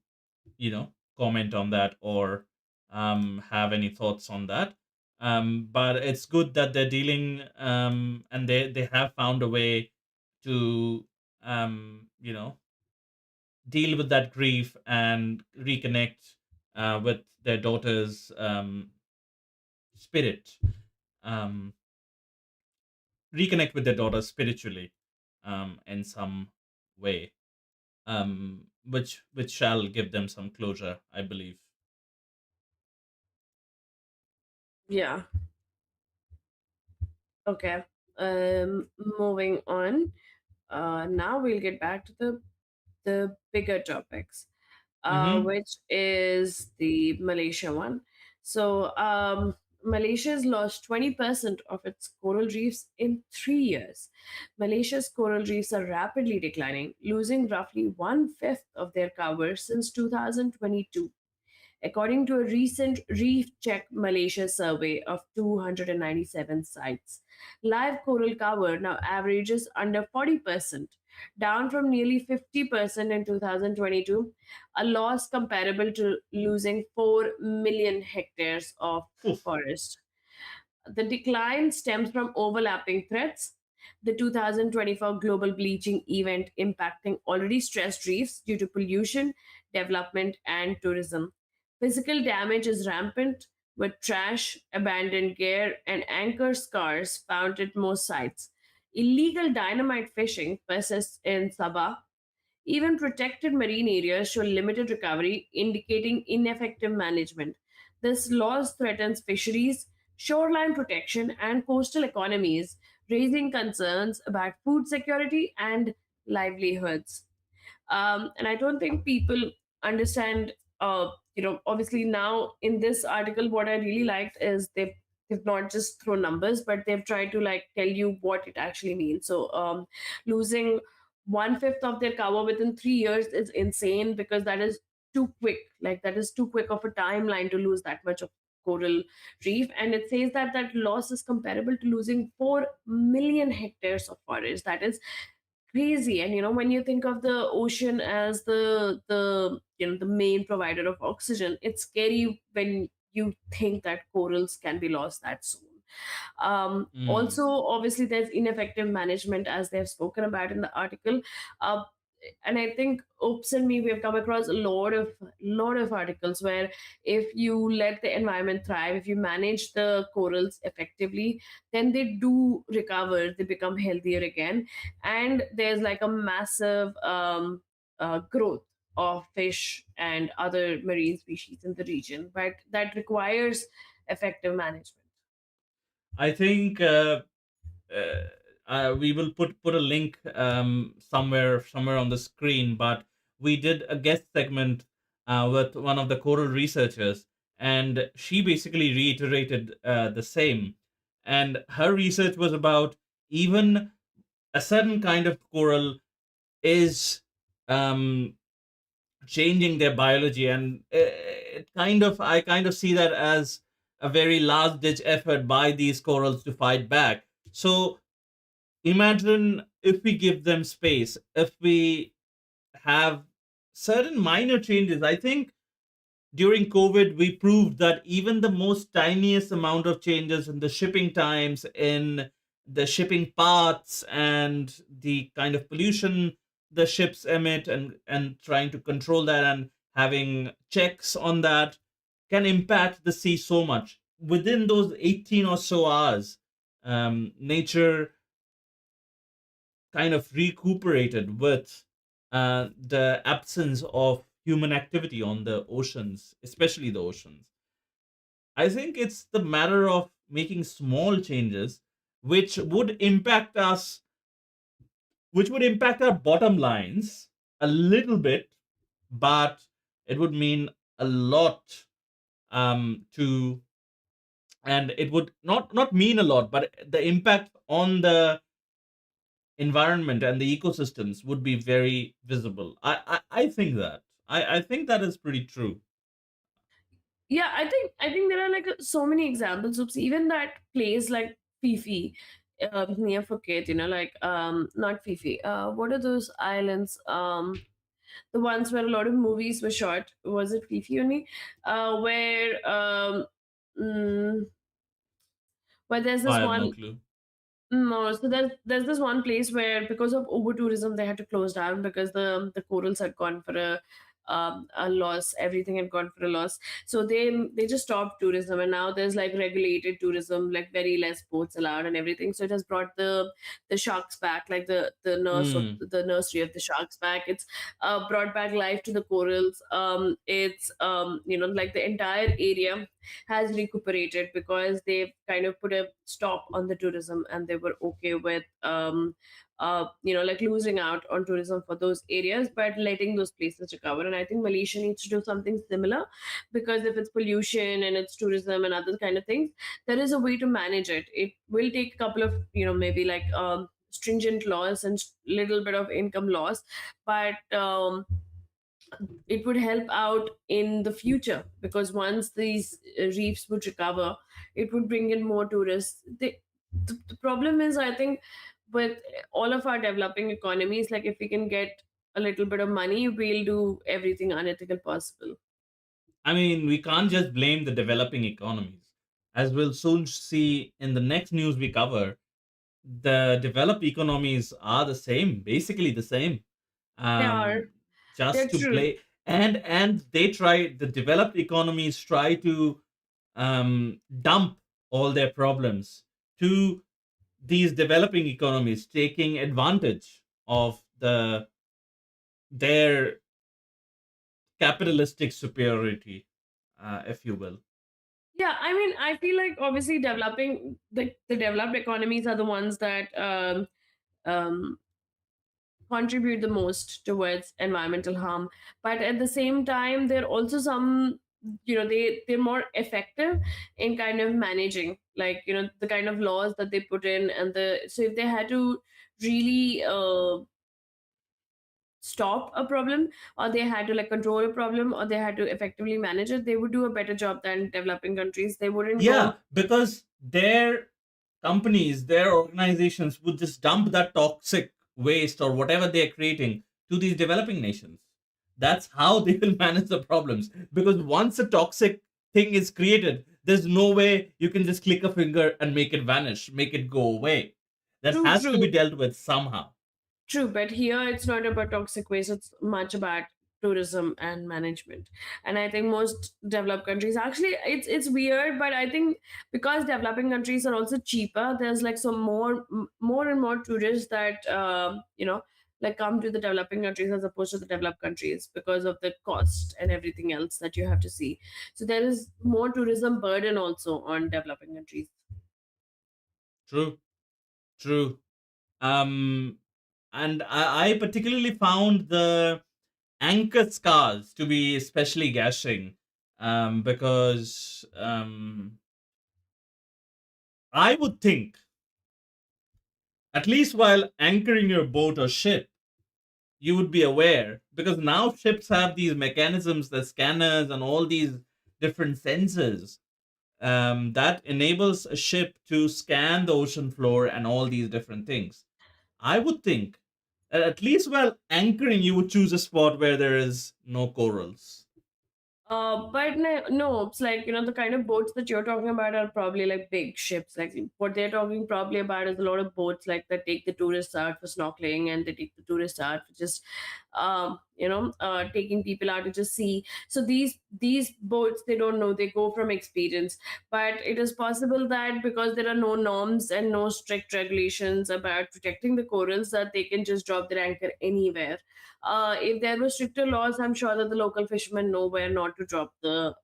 Speaker 2: comment on that or have any thoughts on that. But it's good that they're dealing and they have found a way to you know deal with that grief and reconnect with their daughter's spirit, um, reconnect with their daughter spiritually in some way, which shall give them some closure, I believe.
Speaker 1: Yeah. Okay. Moving on. Now we'll get back to the bigger topics,
Speaker 2: Mm-hmm.
Speaker 1: which is the Malaysia one. So, Malaysia has lost 20% of its coral reefs in 3 years. Malaysia's coral reefs are rapidly declining, losing roughly one fifth of their cover since 2022. According to a recent Reef Check Malaysia survey of 297 sites, live coral cover now averages under 40%, down from nearly 50% in 2022, a loss comparable to losing 4 million hectares of
Speaker 2: Oof.
Speaker 1: forest. The decline stems from overlapping threats. The 2024 global bleaching event impacting already stressed reefs due to pollution, development, and tourism. Physical damage is rampant, with trash, abandoned gear, and anchor scars found at most sites. Illegal dynamite fishing persists in Sabah. Even protected marine areas show limited recovery, indicating ineffective management. This loss threatens fisheries, shoreline protection, and coastal economies, raising concerns about food security and livelihoods. And I don't think people understand. Obviously now in this article, what I really liked is they've not just thrown numbers, but they've tried to like tell you what it actually means. So losing one fifth of their cover within 3 years is insane because that is too quick. Like that is too quick of a timeline to lose that much of coral reef, and it says that that loss is comparable to losing 4 million hectares of forest. That is crazy. And when you think of the ocean as the main provider of oxygen, it's scary when you think that corals can be lost that soon.
Speaker 2: Mm.
Speaker 1: Also, obviously, there's ineffective management, as they've spoken about in the article. Uh, and I think Oops and me, we have come across a lot of articles where if you let the environment thrive, if you manage the corals effectively, then they do recover, they become healthier again, and there's like a massive growth of fish and other marine species in the region, but that requires effective management.
Speaker 2: I think uh, we will put a link somewhere on the screen. But we did a guest segment with one of the coral researchers, and she basically reiterated the same. And her research was about even a certain kind of coral is um, changing their biology, and it kind of I kind of see that as a very last ditch effort by these corals to fight back. So imagine if we give them space, if we have certain minor changes. I think during COVID, we proved that even the most tiniest amount of changes in the shipping times, in the shipping paths and the kind of pollution the ships emit, and trying to control that and having checks on that can impact the sea so much. Within those 18 or so hours, nature kind of recuperated with the absence of human activity on the oceans, especially the oceans. I think it's the matter of making small changes which would impact us, which would impact our bottom lines a little bit, but it would mean a lot to, and it would not mean a lot, but the impact on the environment and the ecosystems would be very visible. I think that. I think that is pretty true.
Speaker 1: Yeah, I think there are like so many examples of even that place like Fifi, near Phuket, like not Fifi. What are those islands? The ones where a lot of movies were shot. Was it Fifi only? Where mm, where there's this
Speaker 2: I have no
Speaker 1: one.
Speaker 2: clue.
Speaker 1: No, so there's this one place where because of over tourism they had to close down because the corals had gone for a loss. Everything had gone for a loss. So they just stopped tourism, and now there's like regulated tourism, like very less boats allowed and everything. So it has brought the sharks back, like
Speaker 2: Hmm.
Speaker 1: the nursery of the sharks back. It's brought back life to the corals. It's like the entire area has recuperated because they've kind of put a stop on the tourism, and they were okay with like losing out on tourism for those areas but letting those places recover. And I think Malaysia needs to do something similar, because if it's pollution and it's tourism and other kind of things, there is a way to manage it. It will take a couple of maybe like stringent laws and little bit of income loss, but it would help out in the future, because once these reefs would recover, it would bring in more tourists. The problem is, I think, with all of our developing economies, like if we can get a little bit of money, we'll do everything unethical possible.
Speaker 2: I mean, we can't just blame the developing economies. As we'll soon see in the next news we cover, the developed economies are the same, basically the same.
Speaker 1: They are.
Speaker 2: Um,
Speaker 1: They're
Speaker 2: just to
Speaker 1: true.
Speaker 2: play, and they try. The developed economies try to dump all their problems to these developing economies, taking advantage of their capitalistic superiority, if you will.
Speaker 1: Yeah, I mean, I feel like obviously the developed economies are the ones that um, contribute the most towards environmental harm, but at the same time there are also some, they're more effective in kind of managing, like the kind of laws that they put in. And the so if they had to really stop a problem, or they had to like control a problem, or they had to effectively manage it, they would do a better job than developing countries. They wouldn't
Speaker 2: Yeah,
Speaker 1: go.
Speaker 2: because their companies, their organizations would just dump that toxic waste or whatever they're creating to these developing nations. That's how they will manage the problems. Because once a toxic thing is created, there's no way you can just click a finger and make it vanish, make it go away. That
Speaker 1: True,
Speaker 2: has to be
Speaker 1: true.
Speaker 2: dealt with somehow.
Speaker 1: True, but here it's not about toxic waste, it's much about tourism and management. And I think most developed countries, actually, it's weird, but I think because developing countries are also cheaper, there's like some more and more tourists that like come to the developing countries as opposed to the developed countries, because of the cost and everything else that you have to see. So there is more tourism burden also on developing countries.
Speaker 2: True, true. Um, and I particularly found the anchor scars to be especially gashing, because I would think, at least while anchoring your boat or ship, you would be aware, because now ships have these mechanisms, the scanners, and all these different sensors, that enables a ship to scan the ocean floor and all these different things. I would think that at least while anchoring, you would choose a spot where there is no corals.
Speaker 1: But no, it's like, the kind of boats that you're talking about are probably like big ships. Like what they're talking probably about is a lot of boats like that take the tourists out for snorkeling, and they take the tourists out for just, taking people out to just see. So these boats, they don't know, they go from experience. But it is possible that because there are no norms and no strict regulations about protecting the corals, that they can just drop their anchor anywhere. If there were stricter laws, I'm sure that the local fishermen know where not to drop the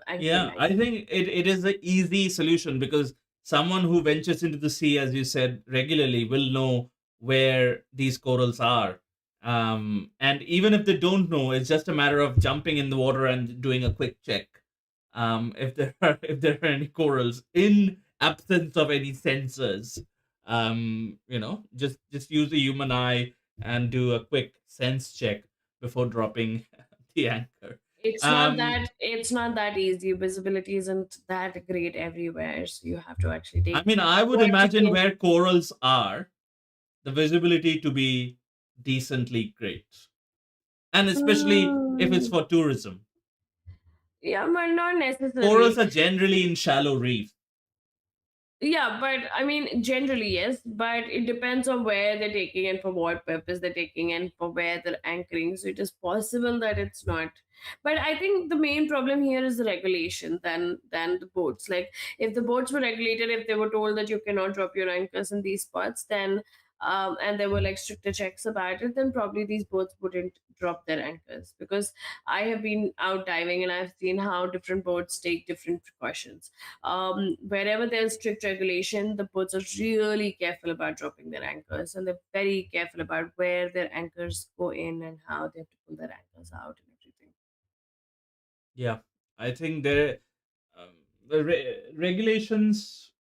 Speaker 1: anchor
Speaker 2: Yeah,
Speaker 1: line.
Speaker 2: I think it is an easy solution because someone who ventures into the sea, as you said, regularly will know where these corals are. And even if they don't know, it's just a matter of jumping in the water and doing a quick check. If there are if there are any corals in absence of any sensors, just use the human eye and do a quick sense check before dropping the anchor. Um,
Speaker 1: It's not that easy. Visibility isn't that great everywhere, so you have to actually
Speaker 2: I
Speaker 1: take
Speaker 2: mean, I would
Speaker 1: go and
Speaker 2: imagine
Speaker 1: take.
Speaker 2: where corals are, the visibility to be decently great. And especially if it's
Speaker 1: Hmm.
Speaker 2: for tourism.
Speaker 1: Yeah, but not
Speaker 2: Corals
Speaker 1: necessarily.
Speaker 2: are generally in shallow reefs.
Speaker 1: Yeah, but I mean, generally, yes, but it depends on where they're taking and for what purpose they're taking and for where they're anchoring. So it is possible that it's not. But I think the main problem here is the regulation than the boats. Like if the boats were regulated, if they were told that you cannot drop your anchors in these spots, then and there were like stricter checks about it, then probably these boats wouldn't drop their anchors. Because I have been out diving and I've seen how different boats take different precautions. Wherever there's strict regulation, the boats are really careful about dropping their anchors, and they're very careful about where their anchors go in and how they have to pull their anchors out and everything.
Speaker 2: Yeah. I think there the regulations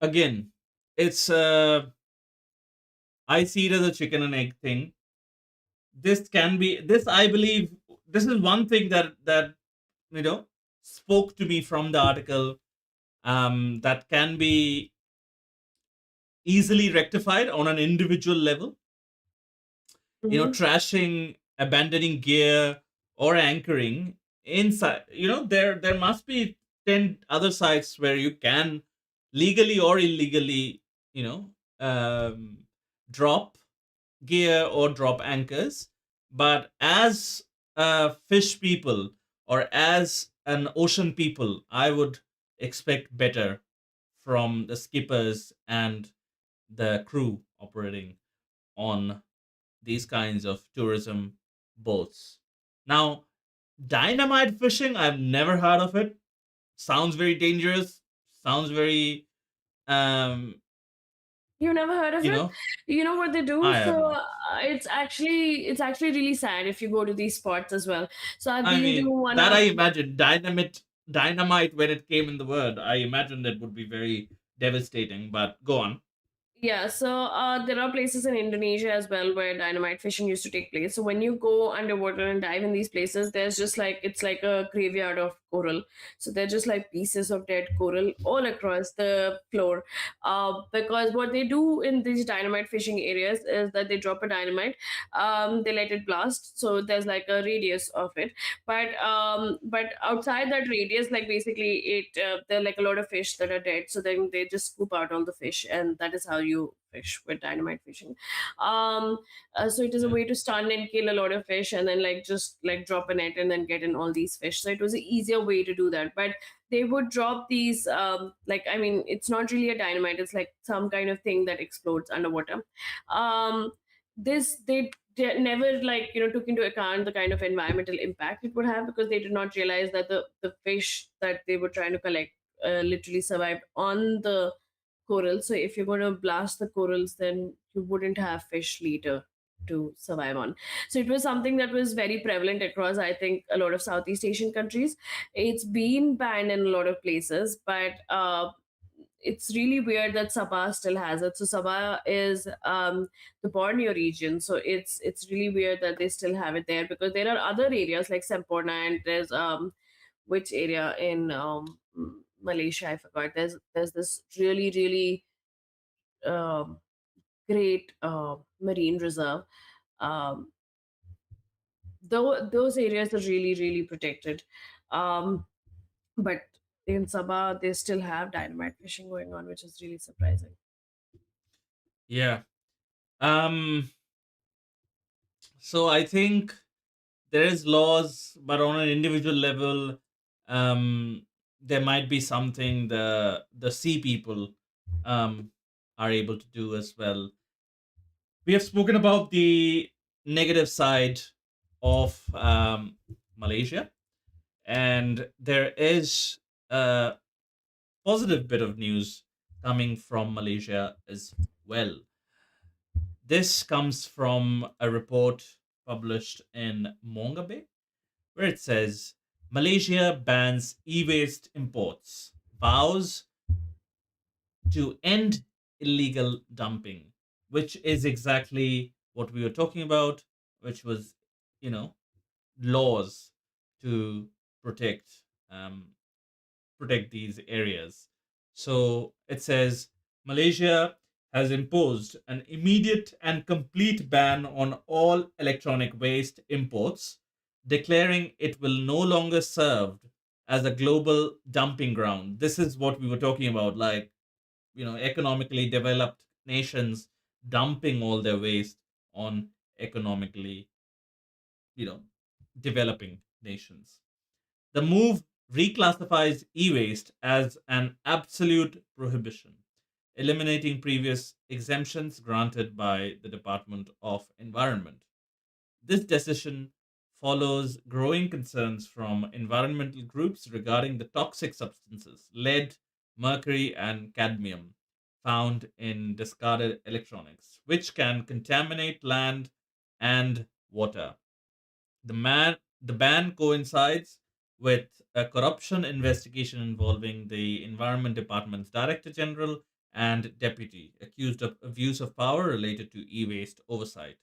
Speaker 2: again, it's I see it as a chicken and egg thing. This I believe this is one thing that you know spoke to me from the article, that can be easily rectified on an individual level.
Speaker 1: Mm-hmm.
Speaker 2: Trashing, abandoning gear, or anchoring inside. There must be 10 other sites where you can legally or illegally, you know, um, drop gear or drop anchors. But as fish people or as an ocean people, I would expect better from the skippers and the crew operating on these kinds of tourism boats. Now, dynamite fishing, I've never heard of it. Sounds very dangerous. Sounds very, um,
Speaker 1: You never heard of
Speaker 2: you
Speaker 1: it?
Speaker 2: know,
Speaker 1: You know what they do?
Speaker 2: I have
Speaker 1: So
Speaker 2: not.
Speaker 1: it's actually really sad if you go to these spots as well. So I've
Speaker 2: I
Speaker 1: been to
Speaker 2: mean,
Speaker 1: one
Speaker 2: that I
Speaker 1: of.
Speaker 2: imagine dynamite when it came in the word. I imagined it would be very devastating. But go on.
Speaker 1: Yeah, so there are places in Indonesia as well where dynamite fishing used to take place. So when you go underwater and dive in these places, there's just like it's like a graveyard of coral. So they're just like pieces of dead coral all across the floor. Because what they do in these dynamite fishing areas is that they drop a dynamite, they let it blast. So there's like a radius of it, but outside that radius, like basically it there are like a lot of fish that are dead, so then they just scoop out all the fish, and that is how you fish with dynamite fishing. um so it is a
Speaker 2: Yeah.
Speaker 1: way to stun and kill a lot of fish, and then like just like drop a net and then get in all these fish. So it was an easier way to do that. But they would drop these, like, I mean, it's not really a dynamite, it's like some kind of thing that explodes underwater. This they never, like, took into account the kind of environmental impact it would have, because they did not realize that the fish that they were trying to collect literally survived on the coral. So if you're going to blast the corals, then you wouldn't have fish later to survive on. So it was something that was very prevalent across, I think, a lot of Southeast Asian countries. It's been banned in a lot of places, but it's really weird that Sabah still has it. So Sabah is the Borneo region, so it's really weird that they still have it there, because there are other areas like Semporna, and there's which area in Malaysia, I forgot. There's this really um, great marine reserve. Um, though those areas are really really protected. um but in Sabah they still have dynamite fishing going on, which is really surprising.
Speaker 2: Yeah. Um. So I think there is laws, but on an individual level, um, there might be something the sea people um are able to do as well. We have spoken about the negative side of Malaysia, and there is a positive bit of news coming from Malaysia as well. This comes from a report published in Mongabe, where it says Malaysia bans e waste imports, vows to end illegal dumping, which is exactly what we were talking about, which was, you know, laws to protect um, protect these areas. So it says Malaysia has imposed an immediate and complete ban on all electronic waste imports, declaring it will no longer serve as a global dumping ground. This is what we were talking about, like, economically developed nations dumping all their waste on economically, you know, developing nations. The move reclassifies e waste as an absolute prohibition, eliminating previous exemptions granted by the Department of Environment. This decision follows growing concerns from environmental groups regarding the toxic substances lead, mercury, and cadmium found in discarded electronics, which can contaminate land and water. The ban coincides with a corruption investigation involving the Environment Department's Director General and Deputy, accused of abuse of power related to e waste oversight.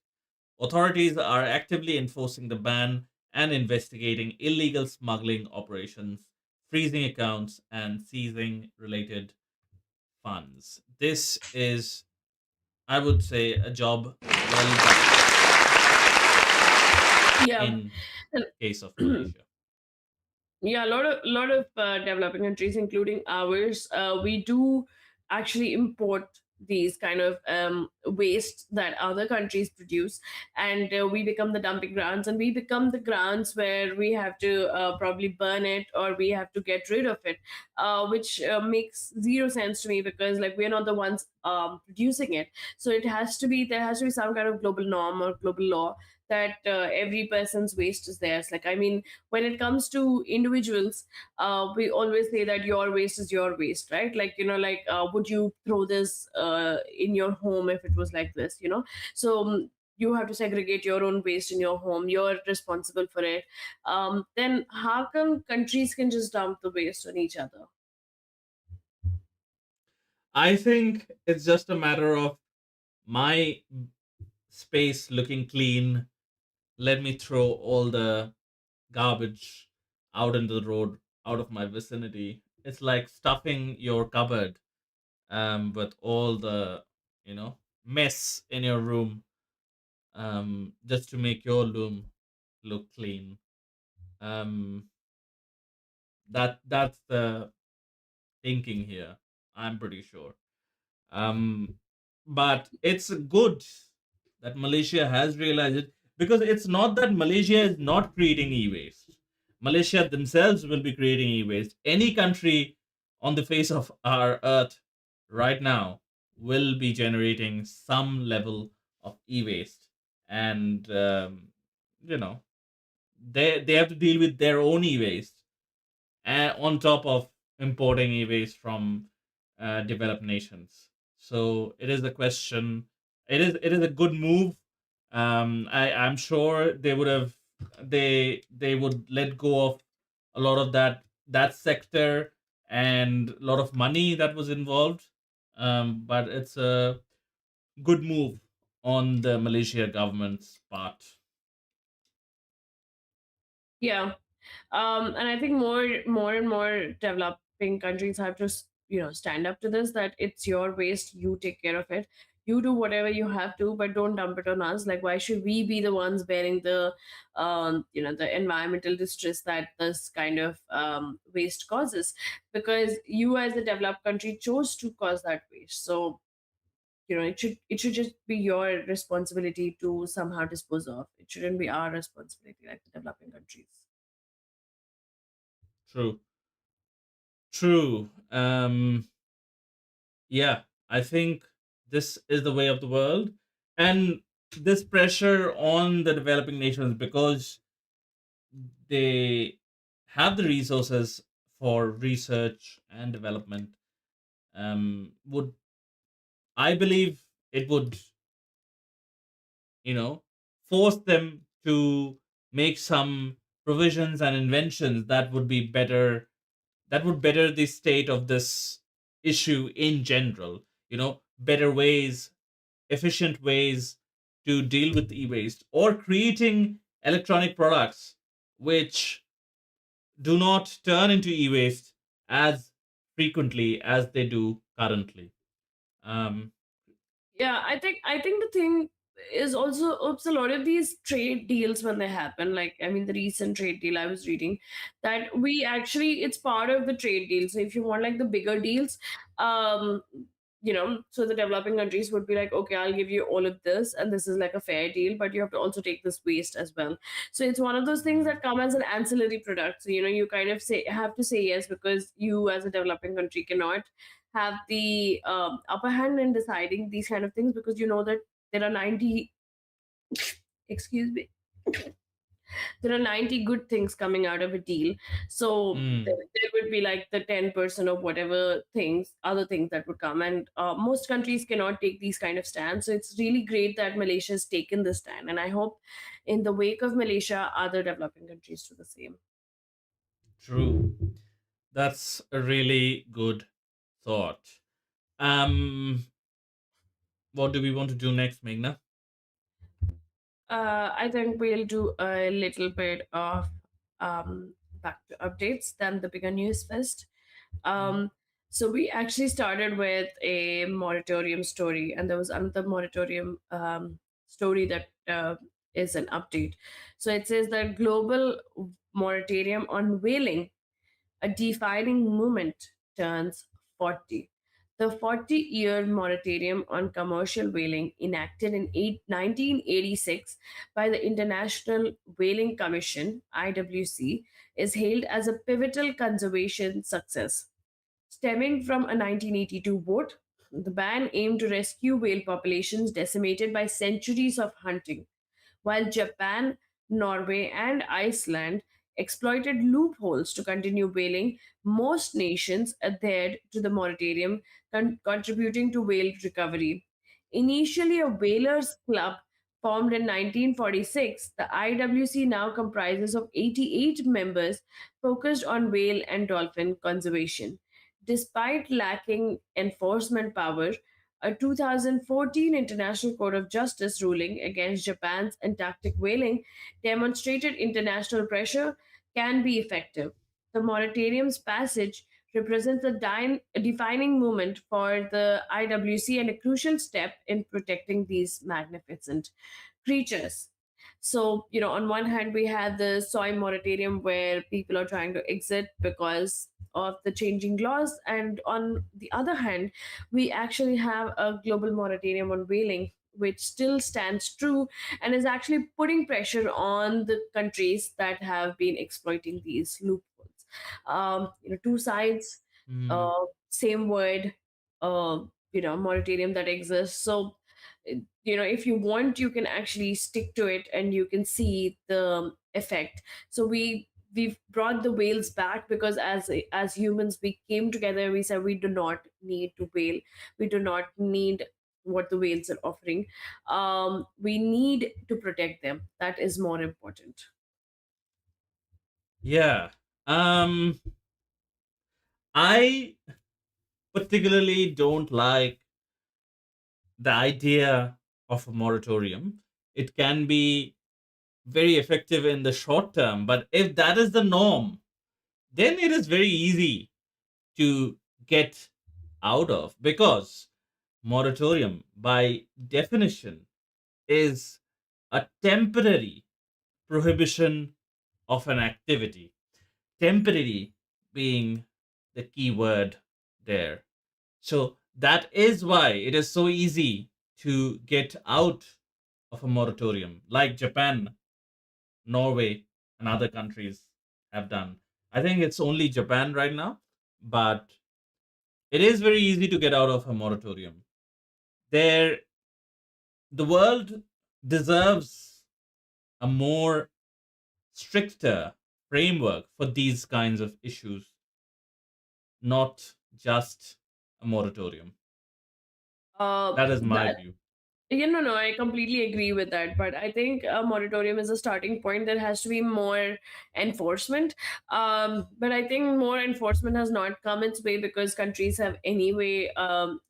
Speaker 2: Authorities are actively enforcing the ban and investigating illegal smuggling operations, freezing accounts, and seizing related funds. This is, I would say, a job well done
Speaker 1: Yeah.
Speaker 2: in case of Malaysia.
Speaker 1: Yeah, a lot of developing countries, including ours, we do actually import these kind of waste that other countries produce, and we become the dumping grounds, and we become the grounds where we have to probably burn it, or we have to get rid of it, which makes zero sense to me, because like we're not the ones producing it. So there has to be some kind of global norm or global law that every person's waste is theirs. Like, I mean, when it comes to individuals, we always say that your waste is your waste, right? Like, like, would you throw this in your home if it was like this, so you have to segregate your own waste in your home, you're responsible for it. Then how come countries can just dump the waste on each other?
Speaker 2: I think it's just a matter of my space looking clean. Let me throw all the garbage out into the road, out of my vicinity. It's like stuffing your cupboard with all the, mess in your room, just to make your room look clean. Um, that's the thinking here. I'm pretty sure. Um, but it's good that Malaysia has realized it, because it's not that Malaysia is not creating e-waste. Malaysia themselves will be creating e-waste. Any country on the face of our earth right now will be generating some level of e-waste, and you know they have to deal with their own e-waste, and on top of importing e-waste from developed nations. So it is a question. It is a good move. I'm sure they would let go of a lot of that sector and a lot of money that was involved. But it's a good move on the Malaysia government's part.
Speaker 1: Yeah. And I think more and more developing countries have to stand up to this, that it's your waste, you take care of it. you do whatever you have to, but don't dump it on us. Like, why should we be the ones bearing the the environmental distress that this kind of waste causes? Because you as a developed country chose to cause that waste. So it should just be your responsibility to somehow dispose of. It shouldn't be our responsibility, like the developing countries.
Speaker 2: True. True. Yeah, I think this is the way of the world. And this pressure on the developing nations, because they have the resources for research and development, would, I believe, it would, you know, force them to make some provisions and inventions that would be better, that would better the state of this issue in general. Better ways, efficient ways to deal with e-waste, or creating electronic products which do not turn into e-waste as frequently as they do currently. um
Speaker 1: Yeah, I think the thing is also, oops, a lot of these trade deals when they happen, like, I mean, the recent trade deal I was reading, that we actually, it's part of the trade deal. So if you want like the bigger deals, um so the developing countries would be like, okay, I'll give you all of this, and this is like a fair deal, but you have to also take this waste as well. So it's one of those things
Speaker 2: mm,
Speaker 1: that come as an ancillary product. So you kind of have to say yes, because you as a developing country cannot have the upper hand in deciding these kind of things, because you know that there are 90, excuse me, there are 90 good things coming out of a deal. So
Speaker 2: mm,
Speaker 1: there would be like the 10% of whatever things, other things that would come. And most countries cannot take these kind of stands. So it's really great that Malaysia has taken this stand. And I hope in the wake of Malaysia, other developing countries do the same.
Speaker 2: True. That's a really good thought. um what do we want to do next, Meghna?
Speaker 1: I think we'll do a little bit of back to updates, then the bigger news first.
Speaker 2: Mhm.
Speaker 1: Um, so we actually started with a moratorium story, and there was another moratorium story that is an update. So it says that global moratorium on whaling, a defining moment, turns 40. The 40-year moratorium on commercial whaling, enacted in 1986 by the International Whaling Commission (IWC), is hailed as a pivotal conservation success. Stemming from a 1982 vote, the ban aimed to rescue whale populations decimated by centuries of hunting. While Japan, Norway, and Iceland exploited loopholes to continue whaling, most nations adhered to the moratorium, contributing to whale recovery. Initially a whalers club formed in 1946, the IWC now comprises of 88 members focused on whale and dolphin conservation. Despite lacking enforcement power, a 2014 International Court of Justice ruling against Japan's Antarctic whaling demonstrated international pressure can be effective. The moratorium's passage represents a defining moment for the IWC and a crucial step in protecting these magnificent creatures. So, on one hand, we have the soy moratorium where people are trying to exit because of the changing laws. And on the other hand, we actually have a global moratorium on whaling, which still stands true and is actually putting pressure on the countries that have been exploiting these loopholes. Two sides,
Speaker 2: Mm.
Speaker 1: same word, uh, moratorium that exists. So if you want, you can actually stick to it and you can see the effect. So we've brought the whales back because as humans we came together, we said we do not need to whale, we do not need what the whales are offering. We need to protect them. That is more important.
Speaker 2: Yeah. I particularly don't like the idea of a moratorium. It can be very effective in the short term, but if that is the norm, then it is very easy to get out of, because Moratorium, by definition, is a temporary prohibition of an activity. Temporary being the key word there. So that is why it is so easy to get out of a moratorium, like Japan, Norway, and other countries have done. I think it's only Japan right now, but it is very easy to get out of a moratorium. There, the world deserves a more stricter framework for these kinds of issues, not just a moratorium. That is my
Speaker 1: That
Speaker 2: view.
Speaker 1: no, I completely agree with that. But I think a moratorium is a starting point. There has to be more enforcement. But I think more enforcement has not come its way because countries have anyway,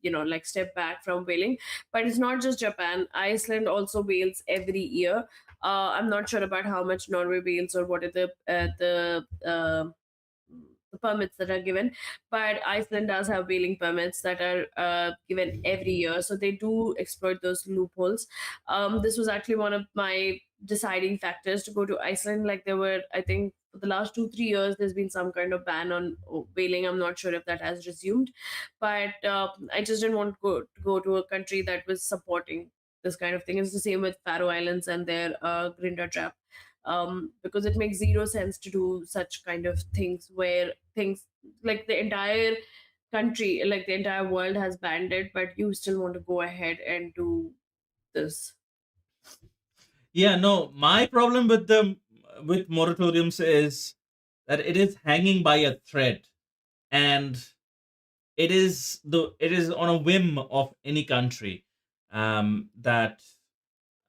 Speaker 1: like step back from whaling. But it's not just Japan. Iceland also whales every year. I'm not sure about how much Norway whales or what are the permits that are given, but Iceland does have whaling permits that are given every year, so they do exploit those loopholes. This was actually one of my deciding factors to go to Iceland. Like there were, I think, for the last 2 3 years, there's been some kind of ban on whaling. I'm not sure if that has resumed, but I just didn't want to go to a country that was supporting this kind of thing. It's the same with Faroe Islands and their Grinder trap, because it makes zero sense to do such kind of things where things like the entire country, like the entire world has banned it, but you still want to go ahead and do this.
Speaker 2: Yeah, no, my problem with the with moratoriums is that it is hanging by a thread, and it is on a whim of any country, that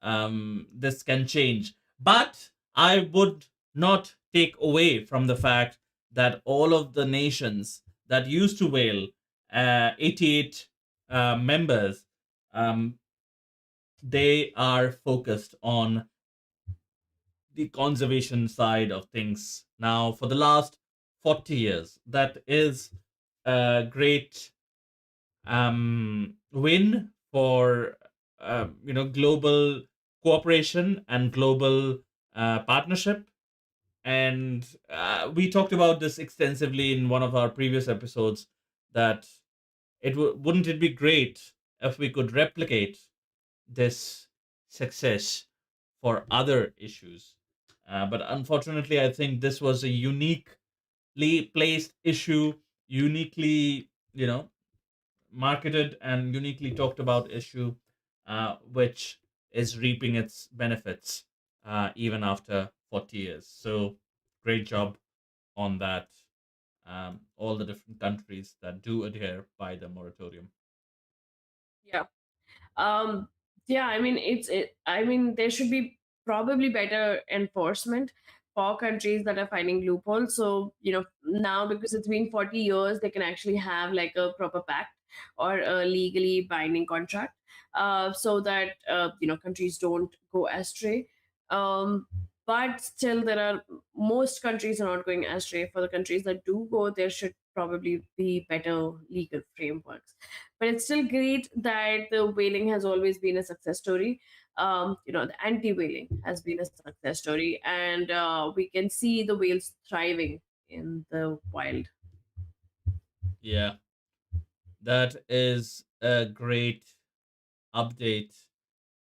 Speaker 2: this can change. But I would not take away from the fact that all of the nations that used to whale, 88 members, um, they are focused on the conservation side of things now for the last 40 years. That is a great win for global cooperation and global partnership. And we talked about this extensively in one of our previous episodes, that wouldn't it be great if we could replicate this success for other issues. But unfortunately, I think this was a uniquely placed issue, uniquely, marketed and uniquely talked about issue, which is reaping its benefits even after 40 years. So, great job on that. All the different countries that do adhere by the moratorium.
Speaker 1: Yeah. um yeah, I mean I mean there should be probably better enforcement for countries that are finding loopholes. So now, because it's been 40 years, they can actually have like a proper pact or a legally binding contract, so that countries don't go astray. But still, there are most countries are not going astray. For the countries that do go, there should probably be better legal frameworks. But it's still great that the whaling has always been a success story. The anti-whaling has been a success story, and we can see the whales thriving in the wild.
Speaker 2: Yeah, that is a great update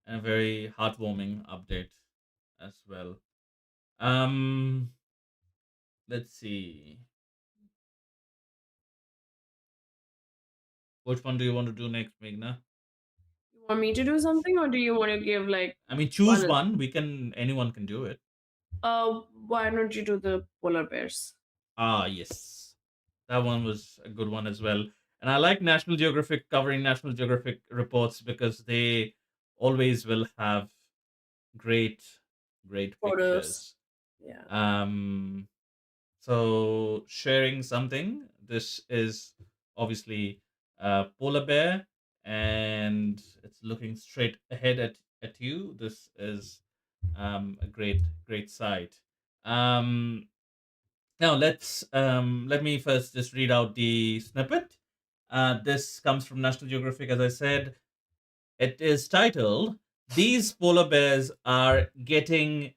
Speaker 2: and a very heartwarming update as well. Um, let's see. Which one do you want to do next, Meghna?
Speaker 1: You want me to do something, or do you want to give like
Speaker 2: I mean, choose
Speaker 1: one?
Speaker 2: one. We can. Anyone can do it.
Speaker 1: Why don't you do the polar bears?
Speaker 2: Ah, yes, that one was a good one as well. And I like National Geographic covering National Geographic reports because they always will have great, great
Speaker 1: Photos.
Speaker 2: pictures.
Speaker 1: Yeah.
Speaker 2: Um, So sharing something. This is obviously a polar bear, and it's looking straight ahead at you. This is a great sight. Now let me first just read out the snippet. This comes from National Geographic, as I said. It is titled "These Polar Bears Are Getting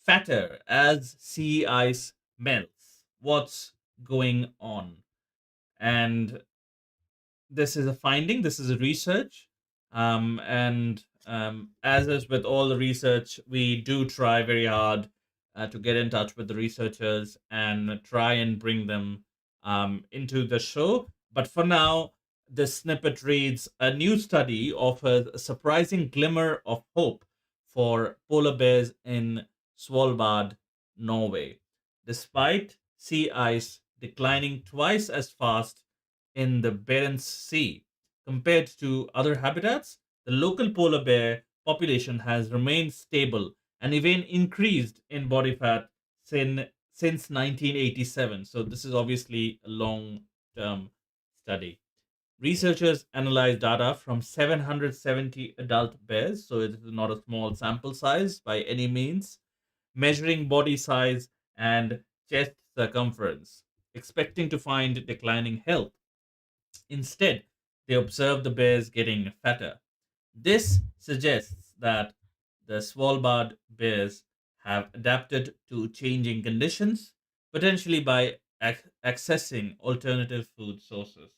Speaker 2: Fatter as Sea Ice Melts. What's going on?" And this is a finding, this is a research. And as is with all the research, we do try very hard to get in touch with the researchers and try and bring them into the show. But for now, the snippet reads: a new study offers a surprising glimmer of hope for polar bears in Svalbard, Norway. Despite sea ice declining twice as fast in the Barents Sea. Compared to other habitats, the local polar bear population has remained stable and even increased in body fat since 1987. So, this is obviously a long term study. Researchers analyzed data from 770 adult bears, so it is not a small sample size by any means, measuring body size and chest circumference, expecting to find declining health. Instead, they observe the bears getting fatter. This suggests that the Svalbard bears have adapted to changing conditions, potentially by accessing alternative food sources.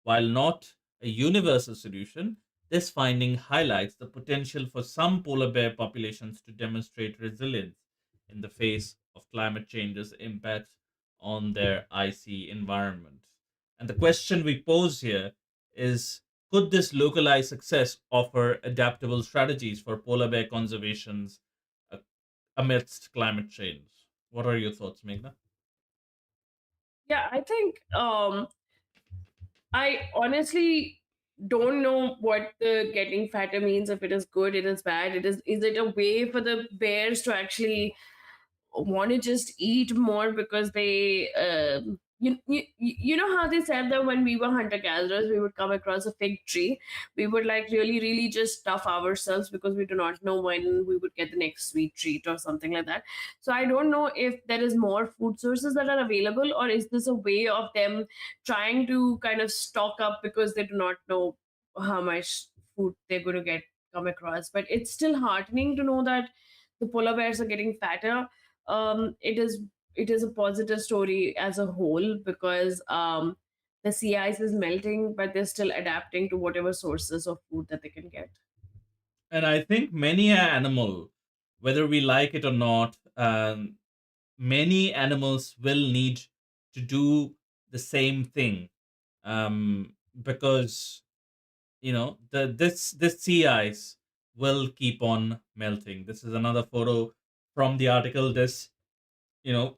Speaker 2: While not a universal solution, this finding highlights the potential for some polar bear populations to demonstrate resilience in the face of climate change's impacts on their icy environment. And the question we pose here is, could this localized success offer adaptable strategies for polar bear conservations uh, amidst climate change? What are your thoughts, Meghna?
Speaker 1: Yeah, I think I honestly don't know what the getting fatter means. If it is good, it is bad. Is it a way for the bears to actually want to just eat more because they you know how they said that when we were hunter gatherers we would come across a fig tree, we would like really just stuff ourselves because we do not know when we would get the next sweet treat or something like that. So I don't know if there is more food sources that are available, or is this a way of them trying to kind of stock up because they do not know how much food they're going to get come across. But it's still heartening to know that the polar bears are getting fatter. It is a positive story as a whole because the sea ice is melting, but they're still adapting to whatever sources of food that they can get.
Speaker 2: And I think many an animal, whether we like it or not, many animals will need to do the same thing, because this sea ice will keep on melting. This is another photo from the article. This you know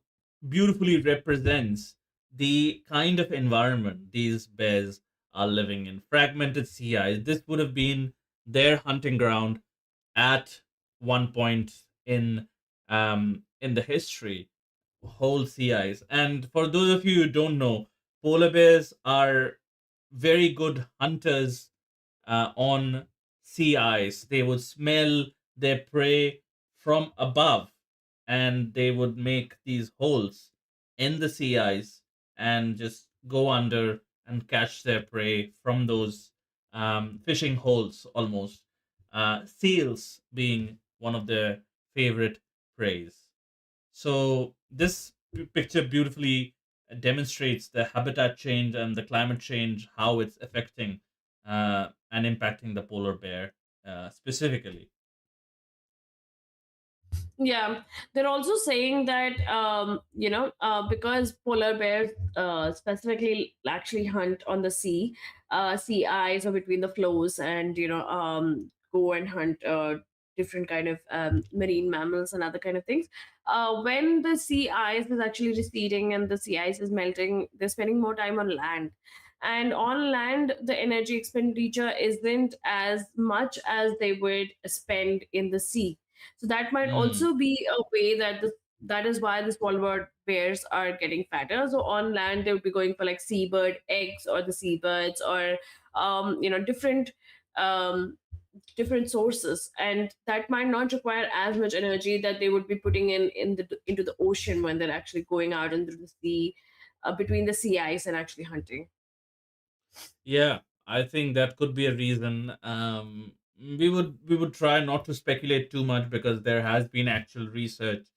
Speaker 2: beautifully represents the kind of environment these bears are living in. Fragmented sea ice, this would have been their hunting ground at one point in the history. Whole sea ice. And for those of you who don't know, polar bears are very good hunters on sea ice. They would smell their prey from above, and they would make these holes in the sea ice and just go under and catch their prey from those fishing holes almost. Seals being one of their favorite preys. So this picture beautifully demonstrates the habitat change and the climate change, how it's affecting and impacting the polar bear specifically.
Speaker 1: Yeah, they're also saying that because polar bears specifically actually hunt on the sea ice or between the floes, and go and hunt different kind of marine mammals and other kind of things. When the sea ice is actually receding and the sea ice is melting, they're spending more time on land. And on land, the energy expenditure isn't as much as they would spend in the sea. So that might
Speaker 2: Mm.
Speaker 1: also be a way that is why the Svalbard bears are getting fatter. So on land they would be going for like seabird eggs or the seabirds, or different um, different sources, and that might not require as much energy that they would be putting into the ocean when they're actually going out into the sea, between the sea ice and actually hunting.
Speaker 2: Yeah, I think that could be a reason. We would try not to speculate too much because there has been actual research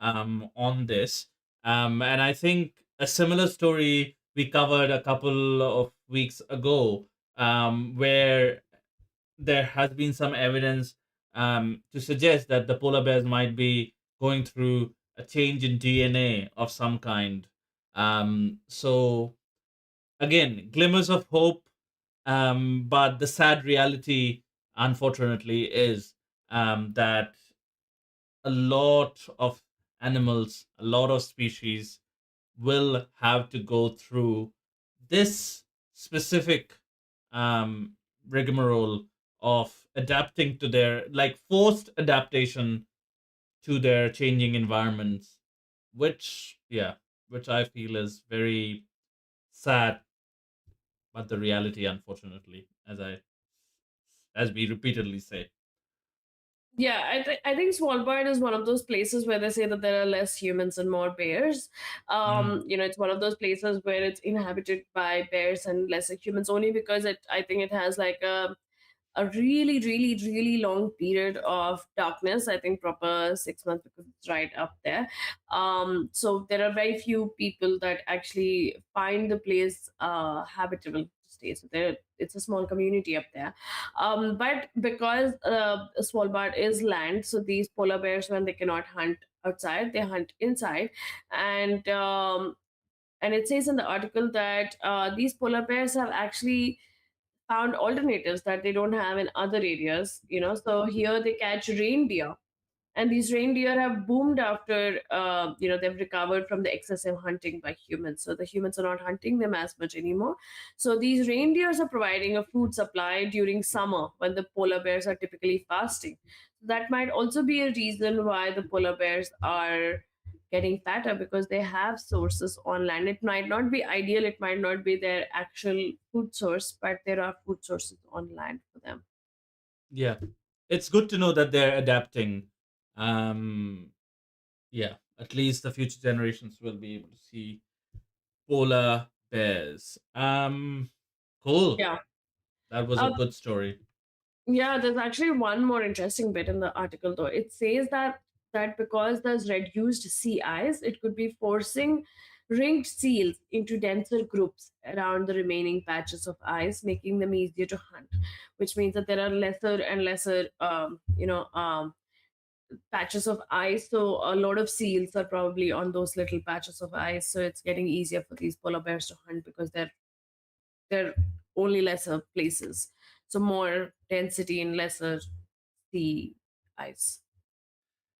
Speaker 2: on this. And I think a similar story we covered a couple of weeks ago, where there has been some evidence to suggest that the polar bears might be going through a change in DNA of some kind. So again, glimmers of hope, but the sad reality, unfortunately, is that a lot of animals, a lot of species will have to go through this specific um, rigmarole of adapting to their, like, forced adaptation to their changing environments, which, yeah, which I feel is very sad, but the reality, unfortunately, as we repeatedly say.
Speaker 1: Yeah, I think Svalbard is one of those places where they say that there are less humans and more bears.
Speaker 2: Mm,
Speaker 1: It's one of those places where it's inhabited by bears and lesser humans, only because I think it has like a really, really, really long period of darkness. I think proper 6 months because it's right up there. So there are very few people that actually find the place habitable to stay. So there, it's a small community up there. But because Svalbard is land, so these polar bears, when they cannot hunt outside, they hunt inside, and and it says in the article that these polar bears have actually found alternatives that they don't have in other areas. So here they catch reindeer, and these reindeer have boomed after they've recovered from the excessive hunting by humans. So the humans are not hunting them as much anymore. So these reindeers are providing a food supply during summer when the polar bears are typically fasting. That might also be a reason why the polar bears are getting fatter, because they have sources on land. It might not be ideal, it might not be their actual food source, but there are food sources on land for them.
Speaker 2: yeah, it's good to know that they're adapting. Yeah, at least the future generations will be able to see polar bears. Cool.
Speaker 1: Yeah.
Speaker 2: That was a
Speaker 1: Uh,
Speaker 2: good story.
Speaker 1: Yeah, there's actually one more interesting bit in the article though. It says that because there's reduced sea ice, it could be forcing ringed seals into denser groups around the remaining patches of ice, making them easier to hunt. Which means that there are lesser and lesser, patches of ice. So a lot of seals are probably on those little patches of ice. So it's getting easier for these polar bears to hunt because they're only lesser places. So more density in lesser sea ice.